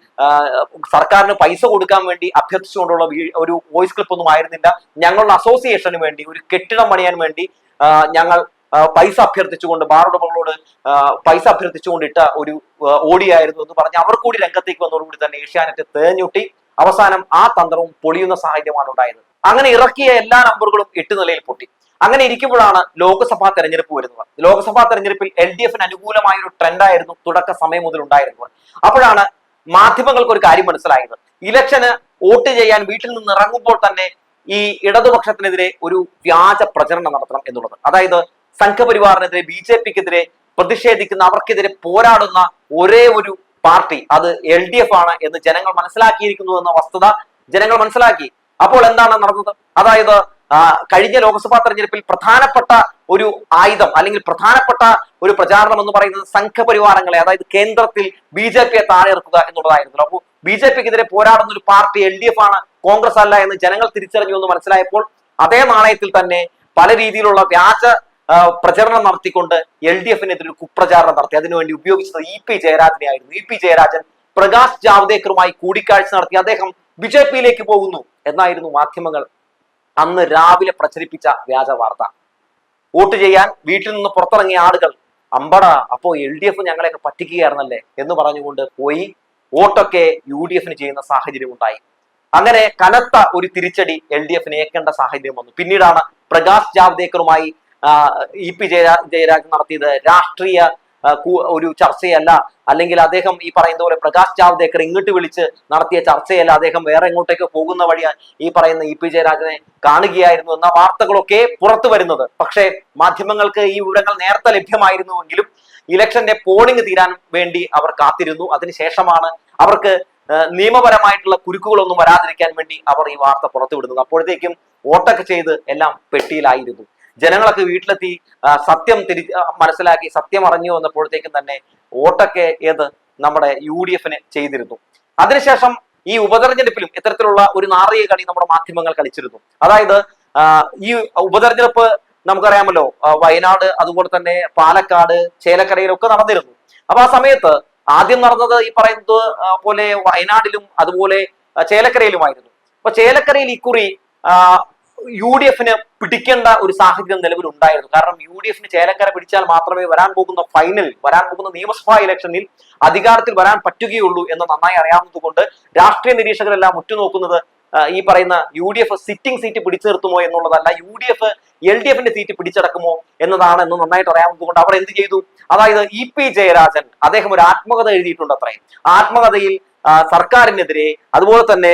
സർക്കാരിന് പൈസ കൊടുക്കാൻ വേണ്ടി അഭ്യർത്ഥിച്ചുകൊണ്ടുള്ള ഒരു വോയിസ് ക്ലിപ്പ് ഒന്നും ആയിരുന്നില്ല. ഞങ്ങളുടെ അസോസിയേഷന് വേണ്ടി ഒരു കെട്ടിടം പണിയാൻ വേണ്ടി ഞങ്ങൾ പൈസ അഭ്യർത്ഥിച്ചുകൊണ്ട് ബാറുടമകളോട് പൈസ അഭ്യർത്ഥിച്ചുകൊണ്ട് ഇട്ട ഒരു ഓഡിയോ ആയിരുന്നു എന്ന് പറഞ്ഞ് അവർ കൂടി രംഗത്തേക്ക് വന്നതോടുകൂടി തന്നെ ഏഷ്യാനെറ്റ് തേഞ്ഞൊട്ടി. അവസാനം ആ തന്ത്രവും പൊളിയുന്ന സാഹചര്യമാണ് ഉണ്ടായത്. അങ്ങനെ ഇറക്കിയ എല്ലാ നമ്പറുകളും 8 നിലയിൽ പൊട്ടി. അങ്ങനെ ഇരിക്കുമ്പോഴാണ് ലോക്സഭാ തെരഞ്ഞെടുപ്പ് വരുന്നത്. ലോക്സഭാ തെരഞ്ഞെടുപ്പിൽ LDFന് അനുകൂലമായ ഒരു ട്രെൻഡായിരുന്നു തുടക്ക സമയം മുതൽ ഉണ്ടായിരുന്നത്. അപ്പോഴാണ് മാധ്യമങ്ങൾക്ക് ഒരു കാര്യം മനസ്സിലായത്, ഇലക്ഷന് വോട്ട് ചെയ്യാൻ വീട്ടിൽ നിന്ന് ഇറങ്ങുമ്പോൾ തന്നെ ഈ ഇടതുപക്ഷത്തിനെതിരെ ഒരു വ്യാജ പ്രചരണം നടത്തണം എന്നുള്ളത്. അതായത് സംഘപരിവാറിനെതിരെ, BJPക്കെതിരെ പ്രതിഷേധിക്കുന്ന, അവർക്കെതിരെ പോരാടുന്ന ഒരേ ഒരു പാർട്ടി അത് LDF ആണ് എന്ന് ജനങ്ങൾ മനസ്സിലാക്കിയിരിക്കുന്നു എന്ന വസ്തുത ജനങ്ങൾ മനസ്സിലാക്കി. അപ്പോൾ എന്താണ് നടന്നത്? അതായത് കഴിഞ്ഞ ലോക്സഭാ തെരഞ്ഞെടുപ്പിൽ പ്രധാനപ്പെട്ട ഒരു ആയുധം അല്ലെങ്കിൽ പ്രധാനപ്പെട്ട ഒരു പ്രചാരണം എന്ന് പറയുന്നത് സംഘപരിവാരങ്ങളെ, അതായത് കേന്ദ്രത്തിൽ BJP താഴെ ഇറക്കുക എന്നുള്ളതായിരുന്നു. അപ്പോൾ BJPക്കെതിരെ പോരാടുന്ന ഒരു പാർട്ടി LDF ആണ്, കോൺഗ്രസ് അല്ല എന്ന് ജനങ്ങൾ തിരിച്ചറിഞ്ഞു എന്ന് മനസ്സിലായപ്പോൾ അതേ നാണയത്തിൽ തന്നെ പല രീതിയിലുള്ള വ്യാജ പ്രചരണം നടത്തിക്കൊണ്ട് LDFനെതിരെ ഒരു കുപ്രചാരണം നടത്തി. അതിനുവേണ്ടി ഉപയോഗിച്ചത് EP ജയരാജനെ ആയിരുന്നു. EP ജയരാജൻ പ്രകാശ് ജാവ്ദേക്കറുമായി കൂടിക്കാഴ്ച നടത്തി അദ്ദേഹം BJPയിലേക്ക് പോകുന്നു എന്നായിരുന്നു മാധ്യമങ്ങൾ അന്ന് രാവിലെ പ്രചരിപ്പിച്ച വ്യാജ വാർത്ത. വോട്ട് ചെയ്യാൻ വീട്ടിൽ നിന്ന് പുറത്തിറങ്ങിയ ആളുകൾ അമ്പട അപ്പോ LDF ഞങ്ങളെയൊക്കെ പറ്റിക്കുകയായിരുന്നല്ലേ എന്ന് പറഞ്ഞുകൊണ്ട് പോയി വോട്ടൊക്കെ UDFന് ചെയ്യുന്ന സാഹചര്യം ഉണ്ടായി. അങ്ങനെ കനത്ത ഒരു തിരിച്ചടി LDFന് ഏൽക്കേണ്ട സാഹചര്യം വന്നു. പിന്നീടാണ് പ്രകാശ് ജാവ്ദേക്കറുമായി EP ജയരാജൻ നടത്തിയത് രാഷ്ട്രീയ ഒരു ചർച്ചയല്ല, അല്ലെങ്കിൽ അദ്ദേഹം ഈ പറയുന്ന പോലെ പ്രകാശ് ജാവ്ദേക്കർ ഇങ്ങോട്ട് വിളിച്ച് നടത്തിയ ചർച്ചയല്ല, അദ്ദേഹം വേറെ എങ്ങോട്ടേക്ക് പോകുന്ന വഴിയാണ് ഈ പറയുന്ന EP ജയരാജനെ കാണുകയായിരുന്നു എന്ന വാർത്തകളൊക്കെ പുറത്തു വരുന്നത്. പക്ഷേ മാധ്യമങ്ങൾക്ക് ഈ വിവരങ്ങൾ നേരത്തെ ലഭ്യമായിരുന്നുവെങ്കിലും ഇലക്ഷന്റെ പോളിംഗ് തീരാൻ വേണ്ടി അവർ കാത്തിരുന്നു. അതിനുശേഷമാണ് അവർക്ക് നിയമപരമായിട്ടുള്ള കുരുക്കുകളൊന്നും വരാതിരിക്കാൻ വേണ്ടി അവർ ഈ വാർത്ത പുറത്തുവിടുന്നത്. അപ്പോഴത്തേക്കും വോട്ടൊക്കെ ചെയ്ത് എല്ലാം പെട്ടിയിലായിരുന്നു. ജനങ്ങളൊക്കെ വീട്ടിലെത്തി സത്യം മനസ്സിലാക്കി സത്യം അറിഞ്ഞു വന്നപ്പോഴത്തേക്കും തന്നെ വോട്ടൊക്കെ നമ്മുടെ UDFന് ചെയ്തിരുന്നു. അതിനുശേഷം ഈ ഉപതെരഞ്ഞെടുപ്പിലും ഇത്തരത്തിലുള്ള ഒരു നാറിയ കളി നമ്മുടെ മാധ്യമങ്ങൾ കളിച്ചിരുന്നു. അതായത് ഈ ഉപതെരഞ്ഞെടുപ്പ് നമുക്കറിയാമല്ലോ, വയനാട് അതുപോലെ തന്നെ പാലക്കാട് ചേലക്കരയിലൊക്കെ നടന്നിരുന്നു. അപ്പൊ ആ സമയത്ത് ആദ്യം നടന്നത് ഈ പറയുന്നത് പോലെ വയനാടിലും അതുപോലെ ചേലക്കരയിലുമായിരുന്നു. അപ്പൊ ചേലക്കരയിൽ ഇക്കുറി UDFന് പിടിക്കേണ്ട ഒരു സാഹചര്യം നിലവിൽ ഉണ്ടായിരുന്നു. കാരണം UDFന് ചേലക്കര പിടിച്ചാൽ മാത്രമേ വരാൻ പോകുന്ന നിയമസഭാ ഇലക്ഷനിൽ അധികാരത്തിൽ വരാൻ പറ്റുകയുള്ളൂ എന്ന് നന്നായി അറിയാവുന്നത് കൊണ്ട് രാഷ്ട്രീയ നിരീക്ഷകരെല്ലാം ഉറ്റുനോക്കുന്നത് ഈ പറയുന്ന UDF സിറ്റിംഗ് സീറ്റ് പിടിച്ചു നിർത്തുമോ എന്നുള്ളതല്ല, UDF LDFന്റെ സീറ്റ് പിടിച്ചടക്കുമോ എന്നതാണ് എന്ന് നന്നായിട്ട് അറിയാവുന്നത് കൊണ്ട് അവർ എന്ത് ചെയ്തു? അതായത് EP ജയരാജൻ അദ്ദേഹം ഒരു ആത്മകഥ എഴുതിയിട്ടുണ്ട്. അത്രയും ആത്മകഥയിൽ സർക്കാരിനെതിരെ അതുപോലെ തന്നെ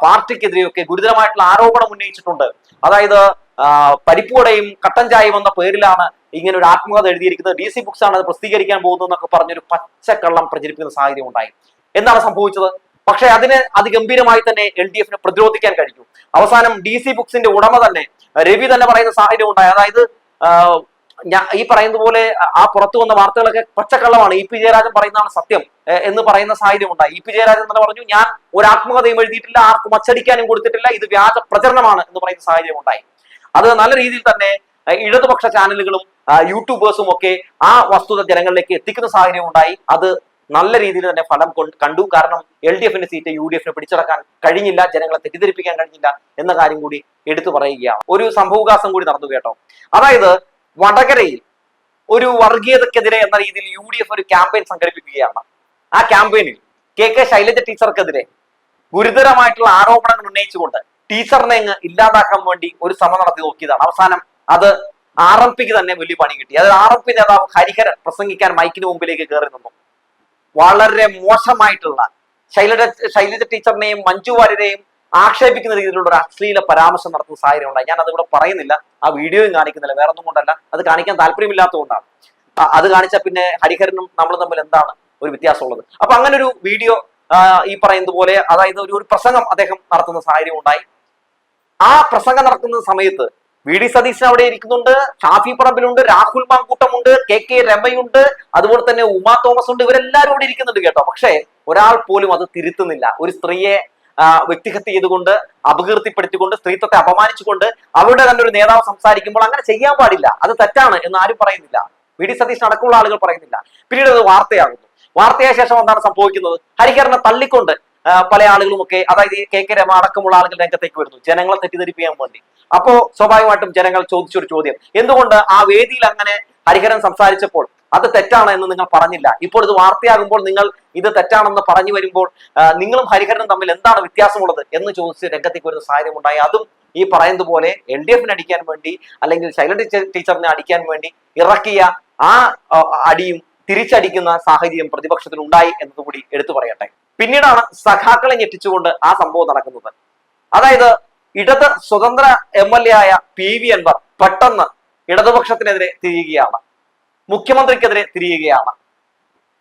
പാർട്ടിക്കെതിരെയൊക്കെ ഗുരുതരമായിട്ടുള്ള ആരോപണം ഉന്നയിച്ചിട്ടുണ്ട്. അതായത് പരിപ്പുവടയും കട്ടൻ ചായയും എന്ന പേരിലാണ് ഇങ്ങനെ ഒരു ആത്മകഥ എഴുതിയിരിക്കുന്നത്. DC ബുക്സ് ആണ് അത് പ്രസിദ്ധീകരിക്കാൻ പോകുന്നതെന്നൊക്കെ പറഞ്ഞൊരു പച്ചക്കള്ളം പ്രചരിപ്പിക്കുന്ന സാഹചര്യം ഉണ്ടായി. എന്താണ് സംഭവിച്ചത്? പക്ഷെ അതിന് അതിഗംഭീരമായി തന്നെ LDFന് പ്രതിരോധിക്കാൻ കഴിഞ്ഞു. അവസാനം DC ബുക്സിന്റെ ഉടമ തന്നെ രവി തന്നെ പറയുന്ന സാഹചര്യം ഉണ്ടായി. അതായത് ഈ പറയുന്ന പോലെ ആ പുറത്തു വന്ന വാർത്തകളൊക്കെ പച്ചക്കള്ളമാണ്, EP ജയരാജൻ പറയുന്നതാണ് സത്യം എന്ന് പറയുന്ന സാഹചര്യം ഉണ്ടായി. EP ജയരാജൻ തന്നെ പറഞ്ഞു, ഞാൻ ഒരു ആത്മകഥയും എഴുതിയിട്ടില്ല, ആർക്കും അച്ചടിക്കാനും കൊടുത്തിട്ടില്ല, ഇത് വ്യാജ പ്രചരണമാണ് എന്ന് പറയുന്ന സാഹചര്യം ഉണ്ടായി. അത് നല്ല രീതിയിൽ തന്നെ ഇടതുപക്ഷ ചാനലുകളും യൂട്യൂബേഴ്സും ഒക്കെ ആ വസ്തുത ജനങ്ങളിലേക്ക് എത്തിക്കുന്ന സാഹചര്യം ഉണ്ടായി. അത് നല്ല രീതിയിൽ തന്നെ ഫലം കണ്ടു. കാരണം LDFന്റെ സീറ്റ് UDFന് പിടിച്ചടക്കാൻ കഴിഞ്ഞില്ല, ജനങ്ങളെ തെറ്റിദ്ധരിപ്പിക്കാൻ കഴിഞ്ഞില്ല എന്ന കാര്യം കൂടി എടുത്തു പറയുകയാണ്. ഒരു സംഭവവികാസം കൂടി നടന്നു കേട്ടോ. അതായത് വടകരയിൽ ഒരു വർഗീയതക്കെതിരെ എന്ന രീതിയിൽ UDF ഒരു ക്യാമ്പയിൻ സംഘടിപ്പിക്കുകയാണ്. ആ ക്യാമ്പയിനിൽ KK ശൈലജ ടീച്ചർക്കെതിരെ ഗുരുതരമായിട്ടുള്ള ആരോപണങ്ങൾ ഉന്നയിച്ചുകൊണ്ട് ടീച്ചറിനെ ഇല്ലാതാക്കാൻ വേണ്ടി ഒരു ശ്രമം നടത്തി നോക്കിയതാണ്. അവസാനം അത് RMPക്ക് തന്നെ വലിയ പണി കിട്ടി. അത് RMP നേതാവ് ഹരിഹരൻ പ്രസംഗിക്കാൻ മൈക്കിന് മുമ്പിലേക്ക് കയറി നിന്നു. വളരെ മോശമായിട്ടുള്ള ശൈലജ ടീച്ചറിനെയും മഞ്ജു വാര്യരെയും ആക്ഷേപിക്കുന്ന രീതിയിലുള്ള ഒരു അശ്ലീല പരാമർശം നടത്തുന്ന സാഹചര്യം ഉണ്ടായി. ഞാൻ അതിവിടെ പറയുന്നില്ല, ആ വീഡിയോയും കാണിക്കുന്നില്ല, വേറെ ഒന്നും കൊണ്ടല്ല, അത് കാണിക്കാൻ താല്പര്യമില്ലാത്തതുകൊണ്ടാണ്. അത് കാണിച്ചാൽ പിന്നെ ഹരിഹരനും നമ്മളും തമ്മിൽ എന്താണ് ഒരു വ്യത്യാസമുള്ളത്? അപ്പൊ അങ്ങനെ ഒരു വീഡിയോ ഈ പറയുന്നത് പോലെ, അതായത് ഒരു പ്രസംഗം അദ്ദേഹം നടത്തുന്ന സാഹചര്യം ഉണ്ടായി. ആ പ്രസംഗം നടക്കുന്ന സമയത്ത് VD സതീശൻ അവിടെ ഇരിക്കുന്നുണ്ട്, ഷാഫി പറമ്പിലുണ്ട്, രാഹുൽ മാങ്കൂട്ടമുണ്ട്, KK രമയുണ്ട്, അതുപോലെ തന്നെ ഉമാ തോമസ് ഉണ്ട്, ഇവരെല്ലാവരും അവിടെ ഇരിക്കുന്നുണ്ട് കേട്ടോ. പക്ഷേ ഒരാൾ പോലും അത് തിരുത്തുന്നില്ല. ഒരു സ്ത്രീയെ വ്യക്തിഹത്യ ചെയ്തുകൊണ്ട്, അപകീർത്തിപ്പെടുത്തിക്കൊണ്ട്, സ്ത്രീത്വത്തെ അപമാനിച്ചുകൊണ്ട് അവരുടെ തന്നെ ഒരു നേതാവ് സംസാരിക്കുമ്പോൾ അങ്ങനെ ചെയ്യാൻ പാടില്ല, അത് തെറ്റാണ് എന്ന് ആരും പറയുന്നില്ല. VD സതീശൻ അടക്കമുള്ള ആളുകൾ പറയുന്നില്ല. പിന്നീട് അത് വാർത്തയാകുന്നു. വാർത്തയായ ശേഷം എന്താണ് സംഭവിക്കുന്നത്? ഹരിഹരനെ തള്ളിക്കൊണ്ട് പല ആളുകളും ഒക്കെ, അതായത് KK രമ അടക്കമുള്ള ആളുകൾ രംഗത്തേക്ക് വരുന്നു ജനങ്ങളെ തെറ്റിദ്ധരിപ്പിക്കാൻ വേണ്ടി. അപ്പോ സ്വാഭാവികമായിട്ടും ജനങ്ങൾ ചോദിച്ചൊരു ചോദ്യം, എന്തുകൊണ്ട് ആ വേദിയിൽ അങ്ങനെ ഹരിഹരൻ സംസാരിച്ചപ്പോൾ അത് തെറ്റാണ് എന്ന് നിങ്ങൾ പറഞ്ഞില്ല? ഇപ്പോൾ ഇത് വാർത്തയാകുമ്പോൾ നിങ്ങൾ ഇത് തെറ്റാണെന്ന് പറഞ്ഞു വരുമ്പോൾ നിങ്ങളും ഹരിഹരനും തമ്മിൽ എന്താണ് വ്യത്യാസമുള്ളത് എന്ന് ചോദിച്ച് രംഗത്തേക്ക് വരുന്ന സാഹചര്യം ഉണ്ടായി. അതും ഈ പറയുന്നത് പോലെ LDFന് അടിക്കാൻ വേണ്ടി അല്ലെങ്കിൽ ശൈലജ ടീച്ചറിനെ അടിക്കാൻ വേണ്ടി ഇറക്കിയ ആ അടിയും തിരിച്ചടിക്കുന്ന സാഹചര്യം പ്രതിപക്ഷത്തിന് ഉണ്ടായി എന്നതുകൂടി എടുത്തു പറയട്ടെ. പിന്നീടാണ് സഖാക്കളെ ഞെട്ടിച്ചുകൊണ്ട് ആ സംഭവം നടക്കുന്നത്. അതായത് ഇടത് സ്വതന്ത്ര MLA ആയ PV അൻവർ പെട്ടെന്ന് ഇടതുപക്ഷത്തിനെതിരെ തിരിയുകയാണ്, മുഖ്യമന്ത്രിക്കെതിരെ തിരിയുകയാണ്.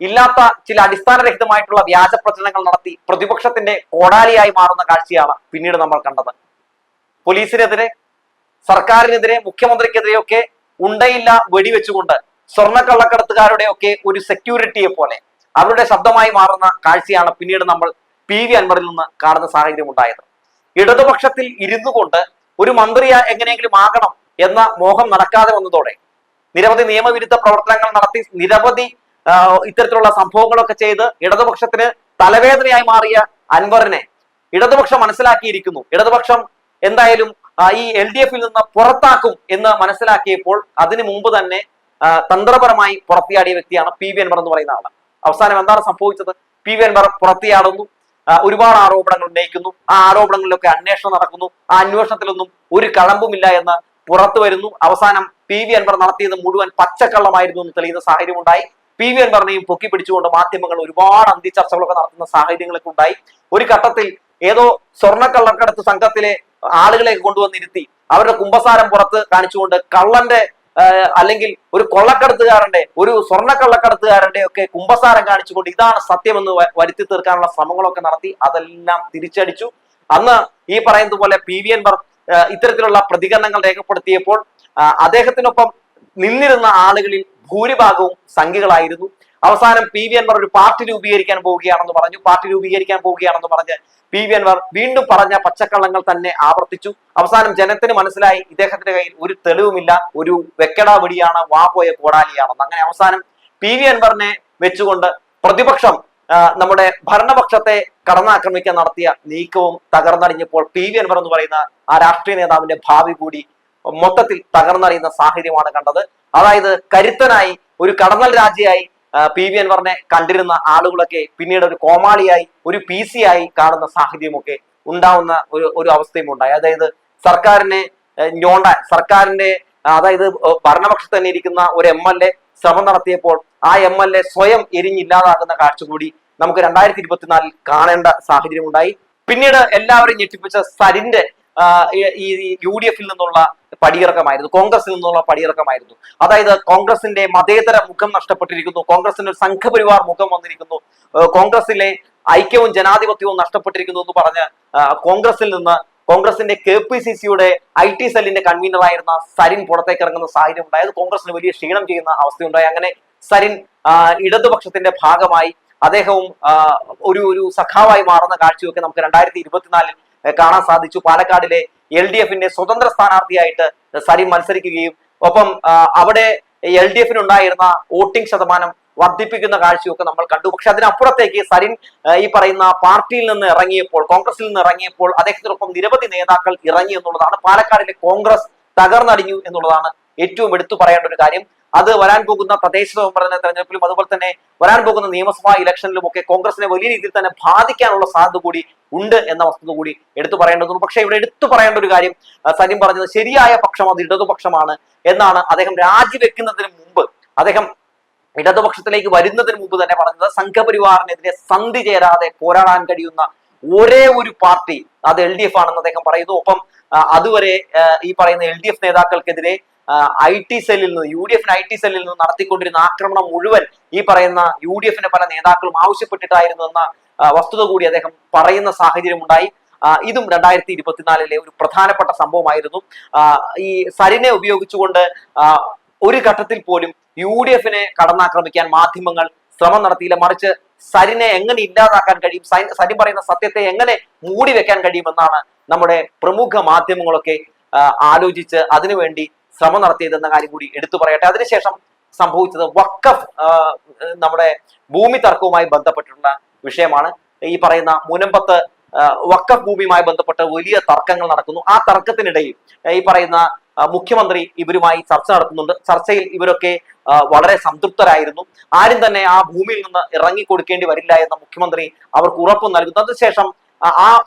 ഇല്ലാത്ത ചില അടിസ്ഥാനരഹിതമായിട്ടുള്ള വ്യാജ പ്രചരണങ്ങൾ നടത്തി പ്രതിപക്ഷത്തിന്റെ കോടാലിയായി മാറുന്ന കാഴ്ചയാണ് പിന്നീട് നമ്മൾ കണ്ടത്. പോലീസിനെതിരെ, സർക്കാരിനെതിരെ, മുഖ്യമന്ത്രിക്കെതിരെയൊക്കെ ഉണ്ടയില്ല വെടിവെച്ചുകൊണ്ട് സ്വർണ്ണക്കള്ളക്കടത്തുകാരുടെ ഒക്കെ ഒരു സെക്യൂരിറ്റിയെ പോലെ അവരുടെ ശബ്ദമായി മാറുന്ന കാഴ്ചയാണ് പിന്നീട് നമ്മൾ PV അൻവറിൽ നിന്ന് കാണുന്ന സാഹചര്യം ഉണ്ടായത്. ഇടതുപക്ഷത്തിൽ ഇരുന്നു കൊണ്ട് ഒരു മന്ത്രിയ എങ്ങനെയെങ്കിലും ആകണം എന്ന മോഹം നടക്കാതെ വന്നതോടെ നിരവധി നിയമവിരുദ്ധ പ്രവർത്തനങ്ങൾ നടത്തി നിരവധി ഇത്തരത്തിലുള്ള സംഭവങ്ങളൊക്കെ ചെയ്ത് ഇടതുപക്ഷത്തിന് തലവേദനയായി മാറിയ അൻവറിനെ ഇടതുപക്ഷം മനസ്സിലാക്കിയിരിക്കുന്നു. ഇടതുപക്ഷം എന്തായാലും ഈ LDF-ൽ നിന്ന് പുറത്താക്കും എന്ന് മനസ്സിലാക്കിയപ്പോൾ അതിനു മുമ്പ് തന്നെ തന്ത്രപരമായി പുറത്തിയാടിയ വ്യക്തിയാണ് PV അൻവർ എന്ന് പറയുന്ന ആള്. അവസാനം എന്താണ് സംഭവിച്ചത്? PV അൻവർ പുറത്തിയാടുന്നു, ഒരുപാട് ആരോപണങ്ങൾ ഉന്നയിക്കുന്നു, ആ ആരോപണങ്ങളിലൊക്കെ അന്വേഷണം നടക്കുന്നു, ആ അന്വേഷണത്തിലൊന്നും ഒരു കഴമ്പുമില്ല എന്ന് പുറത്തു വരുന്നു. അവസാനം PV അൻവർ നടത്തിയത് മുഴുവൻ പച്ചക്കള്ളമായിരുന്നു എന്ന് തെളിയുന്ന സാഹചര്യം ഉണ്ടായി. PV അൻവറിനെയും പൊക്കി പിടിച്ചുകൊണ്ട് മാധ്യമങ്ങൾ ഒരുപാട് അന്തിച്ചർച്ചകളൊക്കെ നടത്തുന്ന സാഹചര്യങ്ങളൊക്കെ ഉണ്ടായി. ഒരു ഘട്ടത്തിൽ ഏതോ സ്വർണ്ണക്കള്ളക്കടത്ത് സംഘത്തിലെ ആളുകളെ കൊണ്ടുവന്നിരുത്തി അവരുടെ കുമ്പസാരം പുറത്ത് കാണിച്ചുകൊണ്ട് കള്ളന്റെ അല്ലെങ്കിൽ ഒരു കൊള്ളക്കടത്തുകാരന്റെ, ഒരു സ്വർണ്ണക്കള്ളക്കടത്തുകാരന്റെ ഒക്കെ കുമ്പസാരം കാണിച്ചുകൊണ്ട് ഇതാണ് സത്യമെന്ന് വരുത്തി തീർക്കാനുള്ള ശ്രമങ്ങളൊക്കെ നടത്തി. അതെല്ലാം തിരിച്ചടിച്ചു. അന്ന് ഈ പറയുന്നത് പോലെ PV അൻവർ ഇത്തരത്തിലുള്ള പ്രതികരണങ്ങൾ രേഖപ്പെടുത്തിയപ്പോൾ അദ്ദേഹത്തിനൊപ്പം നിന്നിരുന്ന ആളുകളിൽ ഭൂരിഭാഗവും സംഘികളായിരുന്നു. അവസാനം PV അൻവർ ഒരു പാർട്ടി രൂപീകരിക്കാൻ പോവുകയാണെന്ന് പറഞ്ഞ് PV അൻവർ വീണ്ടും പറഞ്ഞ പച്ചക്കള്ളങ്ങൾ തന്നെ ആവർത്തിച്ചു. അവസാനം ജനത്തിന് മനസ്സിലായി ഇദ്ദേഹത്തിന്റെ കയ്യിൽ ഒരു തെളിവുമില്ല, ഒരു വെക്കടാ വെടിയാണ്, വാ പോയ കോടാലിയാണെന്ന്. അങ്ങനെ അവസാനം PV അൻവറിനെ വെച്ചുകൊണ്ട് പ്രതിപക്ഷം നമ്മുടെ ഭരണപക്ഷത്തെ കടന്നാക്രമിക്കാൻ നടത്തിയ നീക്കവും തകർന്നടിഞ്ഞപ്പോൾ PV അൻവർ എന്ന് പറയുന്ന ആ രാഷ്ട്രീയ നേതാവിന്റെ ഭാവി കൂടി മൊത്തത്തിൽ തകർന്നറിയുന്ന സാഹചര്യമാണ് കണ്ടത്. അതായത് കരുത്തനായി ഒരു കടന്നൽ രാജ്യയായി PV അൻവറിനെ കണ്ടിരുന്ന ആളുകളൊക്കെ പിന്നീട് ഒരു കോമാളിയായി, ഒരു PC ആയി കാണുന്ന സാഹചര്യമൊക്കെ ഉണ്ടാവുന്ന ഒരു അവസ്ഥയും ഉണ്ടായി. അതായത് സർക്കാരിനെ ഞോണ്ടാൻ, സർക്കാരിന്റെ അതായത് ഭരണപക്ഷത്ത് തന്നെ ഇരിക്കുന്ന ഒരു MLA ശ്രമം നടത്തിയപ്പോൾ ആ MLA സ്വയം എരിഞ്ഞില്ലാതാകുന്ന കാഴ്ച കൂടി നമുക്ക് 2024 കാണേണ്ട സാഹചര്യം ഉണ്ടായി. പിന്നീട് എല്ലാവരും ഞെട്ടിപ്പിച്ച സരിന്റെ ഈ UDF-ൽ നിന്നുള്ള പടിയിറക്കമായിരുന്നു, കോൺഗ്രസിൽ നിന്നുള്ള പടിയിറക്കമായിരുന്നു. അതായത് കോൺഗ്രസിന്റെ മതേതര മുഖം നഷ്ടപ്പെട്ടിരിക്കുന്നു, കോൺഗ്രസിന്റെ ഒരു സംഘപരിവാർ മുഖം വന്നിരിക്കുന്നു, കോൺഗ്രസിലെ ഐക്യവും ജനാധിപത്യവും നഷ്ടപ്പെട്ടിരിക്കുന്നു എന്ന് പറഞ്ഞ് കോൺഗ്രസിൽ നിന്ന് കോൺഗ്രസിന്റെ KPCC-യുടെ IT സെല്ലിന്റെ കൺവീനറായിരുന്ന സരിൻ പുറത്തേക്ക് ഇറങ്ങുന്ന സാഹചര്യം ഉണ്ടായത് കോൺഗ്രസിന് വലിയ ക്ഷീണം ചെയ്യുന്ന അവസ്ഥയുണ്ടായി. അങ്ങനെ സരിൻ ഇടതുപക്ഷത്തിന്റെ ഭാഗമായി അദ്ദേഹവും ഒരു സഖാവായി മാറുന്ന കാഴ്ചയൊക്കെ നമുക്ക് 2024 കാണാൻ സാധിച്ചു. പാലക്കാടിലെ LDF-ന്റെ സ്വതന്ത്ര സ്ഥാനാർത്ഥിയായിട്ട് സരിൻ മത്സരിക്കുകയും ഒപ്പം അവിടെ LDF-നുണ്ടായിരുന്ന വോട്ടിംഗ് ശതമാനം വർദ്ധിപ്പിക്കുന്ന കാഴ്ചയൊക്കെ നമ്മൾ കണ്ടു. പക്ഷെ അതിനപ്പുറത്തേക്ക് സരിൻ ഈ പറയുന്ന പാർട്ടിയിൽ നിന്ന് ഇറങ്ങിയപ്പോൾ, കോൺഗ്രസിൽ നിന്ന് ഇറങ്ങിയപ്പോൾ അദ്ദേഹത്തിനൊപ്പം നിരവധി നേതാക്കൾ ഇറങ്ങി എന്നുള്ളതാണ്. പാലക്കാടിലെ കോൺഗ്രസ് തകർന്നടിഞ്ഞു എന്നുള്ളതാണ് ഏറ്റവും എടുത്തു പറയേണ്ട ഒരു കാര്യം. അത് വരാൻ പോകുന്ന തദ്ദേശ സ്വയംഭരണ തെരഞ്ഞെടുപ്പിലും അതുപോലെ തന്നെ വരാൻ പോകുന്ന നിയമസഭാ ഇലക്ഷനിലും ഒക്കെ കോൺഗ്രസിനെ വലിയ രീതിയിൽ തന്നെ ബാധിക്കാനുള്ള സാധ്യത കൂടി ഉണ്ട് എന്ന വസ്തുത കൂടി എടുത്തു പറയേണ്ടതുണ്ട്. പക്ഷെ ഇവിടെ എടുത്തു പറയേണ്ട ഒരു കാര്യം, സലിം പറഞ്ഞത് ശരിയായ പക്ഷം അത് ഇടതുപക്ഷമാണ് എന്നാണ്. അദ്ദേഹം രാജിവെക്കുന്നതിന് മുമ്പ്, അദ്ദേഹം ഇടതുപക്ഷത്തിലേക്ക് വരുന്നതിന് മുമ്പ് തന്നെ പറഞ്ഞത് സംഘപരിവാറിനെതിരെ സന്ധി ചേരാതെ പോരാടാൻ കഴിയുന്ന ഒരേ ഒരു പാർട്ടി അത് LDF ആണെന്ന് അദ്ദേഹം പറയുന്നു. ഒപ്പം അതുവരെ ഈ പറയുന്ന LDF നേതാക്കൾക്കെതിരെ IT സെല്ലിൽ നിന്ന്, UDF-ന് IT സെല്ലിൽ നിന്ന് നടത്തിക്കൊണ്ടിരുന്ന ആക്രമണം മുഴുവൻ ഈ പറയുന്ന UDF-ന്റെ പല നേതാക്കളും ആവശ്യപ്പെട്ടിട്ടായിരുന്നു എന്ന വസ്തുത കൂടി അദ്ദേഹം പറയുന്ന സാഹചര്യം ഉണ്ടായി. ഇതും 2024 ഒരു പ്രധാനപ്പെട്ട സംഭവമായിരുന്നു. ഈ സരിനെ ഉപയോഗിച്ചുകൊണ്ട് ഒരു ഘട്ടത്തിൽ പോലും UDF-നെ കടന്നാക്രമിക്കാൻ മാധ്യമങ്ങൾ ശ്രമം നടത്തിയില്ല. മറിച്ച് സരിനെ എങ്ങനെ ഇല്ലാതാക്കാൻ കഴിയും, സരിൻ പറയുന്ന സത്യത്തെ എങ്ങനെ മൂടി വെക്കാൻ കഴിയുമെന്നാണ് നമ്മുടെ പ്രമുഖ മാധ്യമങ്ങളൊക്കെ ആലോചിച്ച് അതിനുവേണ്ടി ശ്രമം നടത്തിയതെന്ന കാര്യം കൂടി എടുത്തു പറയട്ടെ. അതിനുശേഷം സംഭവിച്ചത് വഖഫ് നമ്മുടെ ഭൂമി തർക്കവുമായി ബന്ധപ്പെട്ടിട്ടുള്ള വിഷയമാണ്. ഈ പറയുന്ന മുനമ്പത്ത് വഖഫ് ഭൂമിയുമായി ബന്ധപ്പെട്ട് വലിയ തർക്കങ്ങൾ നടക്കുന്നു. ആ തർക്കത്തിനിടയിൽ ഈ പറയുന്ന മുഖ്യമന്ത്രി ഇവരുമായി ചർച്ച നടത്തുന്നുണ്ട്. ചർച്ചയിൽ ഇവരൊക്കെ വളരെ സംതൃപ്തരായിരുന്നു. ആരും തന്നെ ആ ഭൂമിയിൽ നിന്ന് ഇറങ്ങിക്കൊടുക്കേണ്ടി വരില്ല എന്ന മുഖ്യമന്ത്രി അവർക്ക് ഉറപ്പ് നൽകുന്നു. അതിനുശേഷം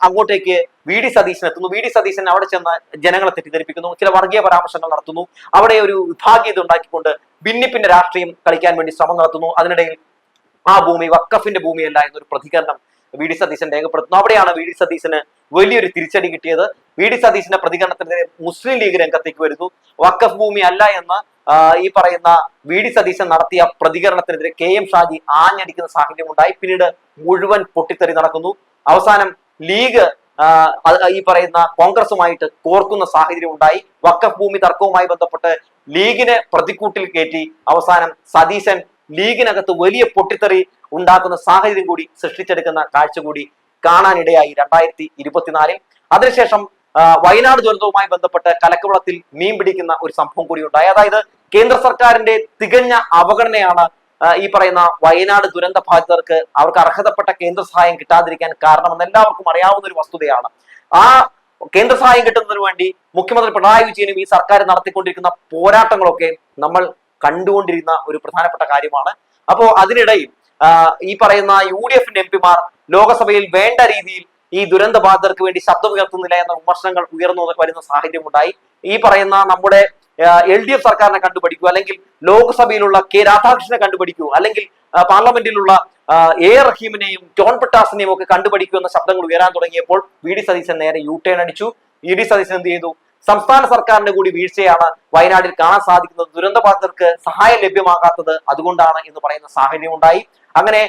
അങ്ങോട്ടേക്ക് VD സതീശൻ എത്തുന്നു. VD സതീശൻ അവിടെ ചെന്ന് ജനങ്ങളെ തെറ്റിദ്ധരിപ്പിക്കുന്നു, ചില വർഗീയ പരാമർശങ്ങൾ നടത്തുന്നു, അവിടെ ഒരു വിഭാഗീയത ഉണ്ടാക്കിക്കൊണ്ട് ഭിന്നിപ്പിന്റെ രാഷ്ട്രീയം കളിക്കാൻ വേണ്ടി ശ്രമം നടത്തുന്നു. അതിനിടയിൽ ആ ഭൂമി വഖഫിന്റെ ഭൂമിയല്ല എന്നൊരു പ്രതികരണം VD സതീശൻ രേഖപ്പെടുത്തുന്നു. അവിടെയാണ് VD സതീശന് വലിയൊരു തിരിച്ചടി കിട്ടിയത്. വി ഡി സതീശന്റെ പ്രതികരണത്തിനെതിരെ മുസ്ലിം ലീഗ് രംഗത്തേക്ക് വരുന്നു. വഖഫ് ഭൂമി അല്ല എന്ന് ഈ പറയുന്ന വി ഡി സതീശൻ നടത്തിയ പ്രതികരണത്തിനെതിരെ കെ എം ഷാജി ആഞ്ഞടിക്കുന്ന സാഹചര്യം ഉണ്ടായി. പിന്നീട് മുഴുവൻ പൊട്ടിത്തെറി നടക്കുന്നു. അവസാനം ലീഗ് ഈ പറയുന്ന കോൺഗ്രസുമായിട്ട് കോർക്കുന്ന സാഹചര്യം ഉണ്ടായി. വഖഫ് ഭൂമി തർക്കവുമായി ബന്ധപ്പെട്ട് ലീഗിനെ പ്രതിക്കൂട്ടിൽ കയറ്റി അവസാനം സതീശൻ ലീഗിനകത്ത് വലിയ പൊട്ടിത്തെറി ഉണ്ടാക്കുന്ന സാഹചര്യം കൂടി സൃഷ്ടിച്ചെടുക്കുന്ന കാഴ്ച കൂടി കാണാനിടയായി 2024. അതിനുശേഷം വയനാട് ദുരന്തവുമായി ബന്ധപ്പെട്ട് കലക്കവളത്തിൽ മീൻ പിടിക്കുന്ന ഒരു സംഭവം കൂടി ഉണ്ടായി. അതായത് കേന്ദ്ര സർക്കാരിന്റെ തികഞ്ഞ അവഗണനയാണ് ഈ പറയുന്ന വയനാട് ദുരന്ത ബാധിതർക്ക് അവർക്ക് അർഹതപ്പെട്ട കേന്ദ്ര സഹായം കിട്ടാതിരിക്കാൻ കാരണമെന്ന് എല്ലാവർക്കും അറിയാവുന്ന ഒരു വസ്തുതയാണ്. ആ കേന്ദ്ര സഹായം കിട്ടുന്നതിന് വേണ്ടി മുഖ്യമന്ത്രി പിണറായി വിജയനും ഈ സർക്കാർ നടത്തിക്കൊണ്ടിരിക്കുന്ന പോരാട്ടങ്ങളൊക്കെ നമ്മൾ കണ്ടുകൊണ്ടിരുന്ന ഒരു പ്രധാനപ്പെട്ട കാര്യമാണ്. അപ്പോ അതിനിടയിൽ ഈ പറയുന്ന UDF MP-മാർ ലോകസഭയിൽ വേണ്ട രീതിയിൽ ഈ ദുരന്ത ബാധിതർക്ക് വേണ്ടി ശബ്ദമുയർത്തുന്നില്ല എന്ന വിമർശനങ്ങൾ ഉയർന്നു വരുന്ന സാഹചര്യം ഉണ്ടായി. ഈ പറയുന്ന നമ്മുടെ LDF സർക്കാരിനെ കണ്ടുപിടിക്കൂ, അല്ലെങ്കിൽ ലോക്സഭയിലുള്ള കെ രാധാകൃഷ്ണനെ കണ്ടുപിടിക്കൂ, അല്ലെങ്കിൽ പാർലമെന്റിലുള്ള A റഹീമിനെയും ജോൺ പിട്ടാസിനെയും ഒക്കെ കണ്ടുപിടിക്കൂ എന്ന ശബ്ദങ്ങൾ ഉയരാൻ തുടങ്ങിയപ്പോൾ വി ഡി സതീശൻ നേരെ യു-ടേൺ അടിച്ചു. വി ഡി സതീശൻ എന്ത് ചെയ്തു? സംസ്ഥാന സർക്കാരിന്റെ കൂടി വീഴ്ചയാണ് വയനാട്ടിൽ കാണാൻ സാധിക്കുന്നത്, ദുരന്ത ബാധിതർക്ക് സഹായം ലഭ്യമാകാത്തത് അതുകൊണ്ടാണ് എന്ന് പറയുന്ന സാഹചര്യം ഉണ്ടായി. അങ്ങനെ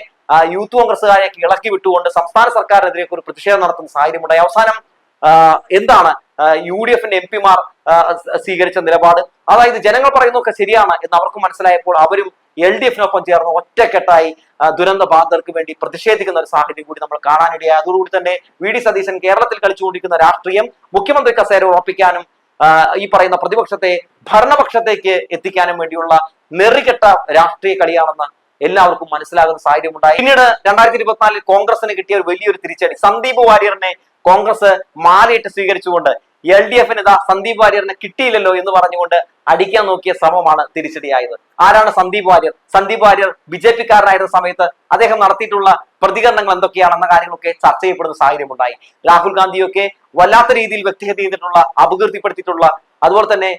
യൂത്ത് കോൺഗ്രസുകാരെ ഇളക്കി വിട്ടുകൊണ്ട് സംസ്ഥാന സർക്കാരിനെതിരെ ഒരു പ്രതിഷേധം നടത്തുന്ന സാഹചര്യം ഉണ്ടായി. അവസാനം എന്താണ് UDF-ന്റെ MP-മാർ സ്വീകരിച്ച നിലപാട്? അതായത് ജനങ്ങൾ പറയുന്നതൊക്കെ ശരിയാണ് എന്ന് അവർക്ക് മനസ്സിലായപ്പോൾ അവരും LDF-നൊപ്പം ചേർന്ന് ഒറ്റക്കെട്ടായി ദുരന്ത ബാധിതർക്ക് വേണ്ടി പ്രതിഷേധിക്കുന്ന ഒരു സാഹചര്യം കൂടി നമ്മൾ കാണാനിടയായി. അതോടുകൂടി തന്നെ വി ഡി സതീശൻ കേരളത്തിൽ കളിച്ചുകൊണ്ടിരിക്കുന്ന രാഷ്ട്രീയം മുഖ്യമന്ത്രി കസേര ഉറപ്പിക്കാനും ഈ പറയുന്ന പ്രതിപക്ഷത്തെ ഭരണപക്ഷത്തേക്ക് എത്തിക്കാനും വേണ്ടിയുള്ള നെറികെട്ട രാഷ്ട്രീയ കളിയാണെന്ന് എല്ലാവർക്കും മനസ്സിലാകുന്ന സാഹചര്യം ഉണ്ടായി. പിന്നീട് 2024 കോൺഗ്രസിന് കിട്ടിയ ഒരു വലിയൊരു തിരിച്ചടി. സന്ദീപ് വാര്യറിനെ കോൺഗ്രസ് മാലയിട്ട് സ്വീകരിച്ചുകൊണ്ട് LDF-ന് ഇതാ സന്ദീപ് വാര്യറിനെ കിട്ടിയില്ലല്ലോ എന്ന് പറഞ്ഞുകൊണ്ട് അടിക്കാൻ നോക്കിയ ശ്രമമാണ് തിരിച്ചടിയായത്. ആരാണ് സന്ദീപ് വാര്യർ? സന്ദീപ് വാര്യർ BJP-കാരനായിരുന്ന സമയത്ത് അദ്ദേഹം നടത്തിയിട്ടുള്ള പ്രതികരണങ്ങൾ എന്തൊക്കെയാണെന്ന കാര്യങ്ങളൊക്കെ ചർച്ച ചെയ്യപ്പെടുന്ന സാഹചര്യം ഉണ്ടായി. രാഹുൽ ഗാന്ധിയൊക്കെ വല്ലാത്ത രീതിയിൽ വ്യക്തിഹത്യ ചെയ്തിട്ടുള്ള, അപകീർത്തിപ്പെടുത്തിയിട്ടുള്ള, അതുപോലെ തന്നെ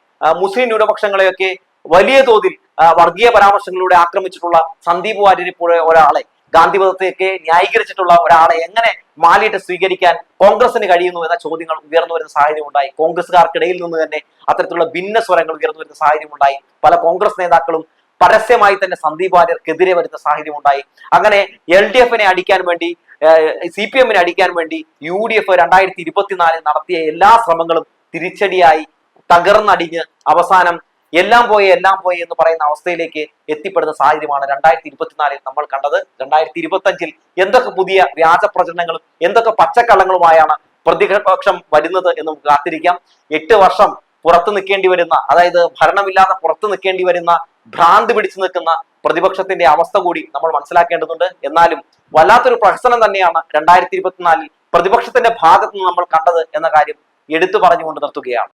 മുസ്ലിം ന്യൂനപക്ഷങ്ങളെയൊക്കെ വലിയ തോതിൽ വർഗീയ പരാമർശങ്ങളിലൂടെ ആക്രമിച്ചിട്ടുള്ള സന്ദീപ് വാര്യരെ പോലെ ഒരാളെ, ഗാന്ധിവധത്തെയൊക്കെ ന്യായീകരിച്ചിട്ടുള്ള ഒരാളെ എങ്ങനെ മാലിയിട്ട് സ്വീകരിക്കാൻ കോൺഗ്രസിന് കഴിയുന്നു എന്ന ചോദ്യങ്ങൾ ഉയർന്നു വരുന്ന സാഹചര്യം ഉണ്ടായി. കോൺഗ്രസുകാർക്കിടയിൽ നിന്ന് തന്നെ അത്തരത്തിലുള്ള ഭിന്ന സ്വരങ്ങൾ ഉയർന്നു വരുന്ന സാഹചര്യം ഉണ്ടായി. പല കോൺഗ്രസ് നേതാക്കളും പരസ്യമായി തന്നെ സന്ദീപ് വാര്യർക്കെതിരെ വരുന്ന സാഹചര്യം ഉണ്ടായി. അങ്ങനെ LDF-നെ അടിക്കാൻ വേണ്ടി, CPM-നെ അടിക്കാൻ വേണ്ടി UDF 2024 നടത്തിയ എല്ലാ ശ്രമങ്ങളും തിരിച്ചടിയായി തകർന്നടിഞ്ഞ് അവസാനം എല്ലാം പോയി എന്ന് പറയുന്ന അവസ്ഥയിലേക്ക് എത്തിപ്പെടുന്ന സാഹചര്യമാണ് 2024 നമ്മൾ കണ്ടത്. 2025 എന്തൊക്കെ പുതിയ വ്യാജ പ്രചരണങ്ങളും എന്തൊക്കെ പച്ചക്കള്ളങ്ങളുമായാണ് പ്രതിപക്ഷം വരുന്നത് എന്ന് നമുക്ക് കാത്തിരിക്കാം. 8 വർഷം പുറത്തു നിൽക്കേണ്ടി വരുന്ന, അതായത് ഭരണമില്ലാതെ പുറത്തു നിൽക്കേണ്ടി വരുന്ന, ഭ്രാന്ത് പിടിച്ചു നിൽക്കുന്ന പ്രതിപക്ഷത്തിന്റെ അവസ്ഥ കൂടി നമ്മൾ മനസ്സിലാക്കേണ്ടതുണ്ട്. എന്നാലും വല്ലാത്തൊരു പ്രഹസനം തന്നെയാണ് 2024 പ്രതിപക്ഷത്തിന്റെ ഭാഗത്ത് നിന്ന് നമ്മൾ കണ്ടത് എന്ന കാര്യം എടുത്തു പറഞ്ഞുകൊണ്ട് നിർത്തുകയാണ്.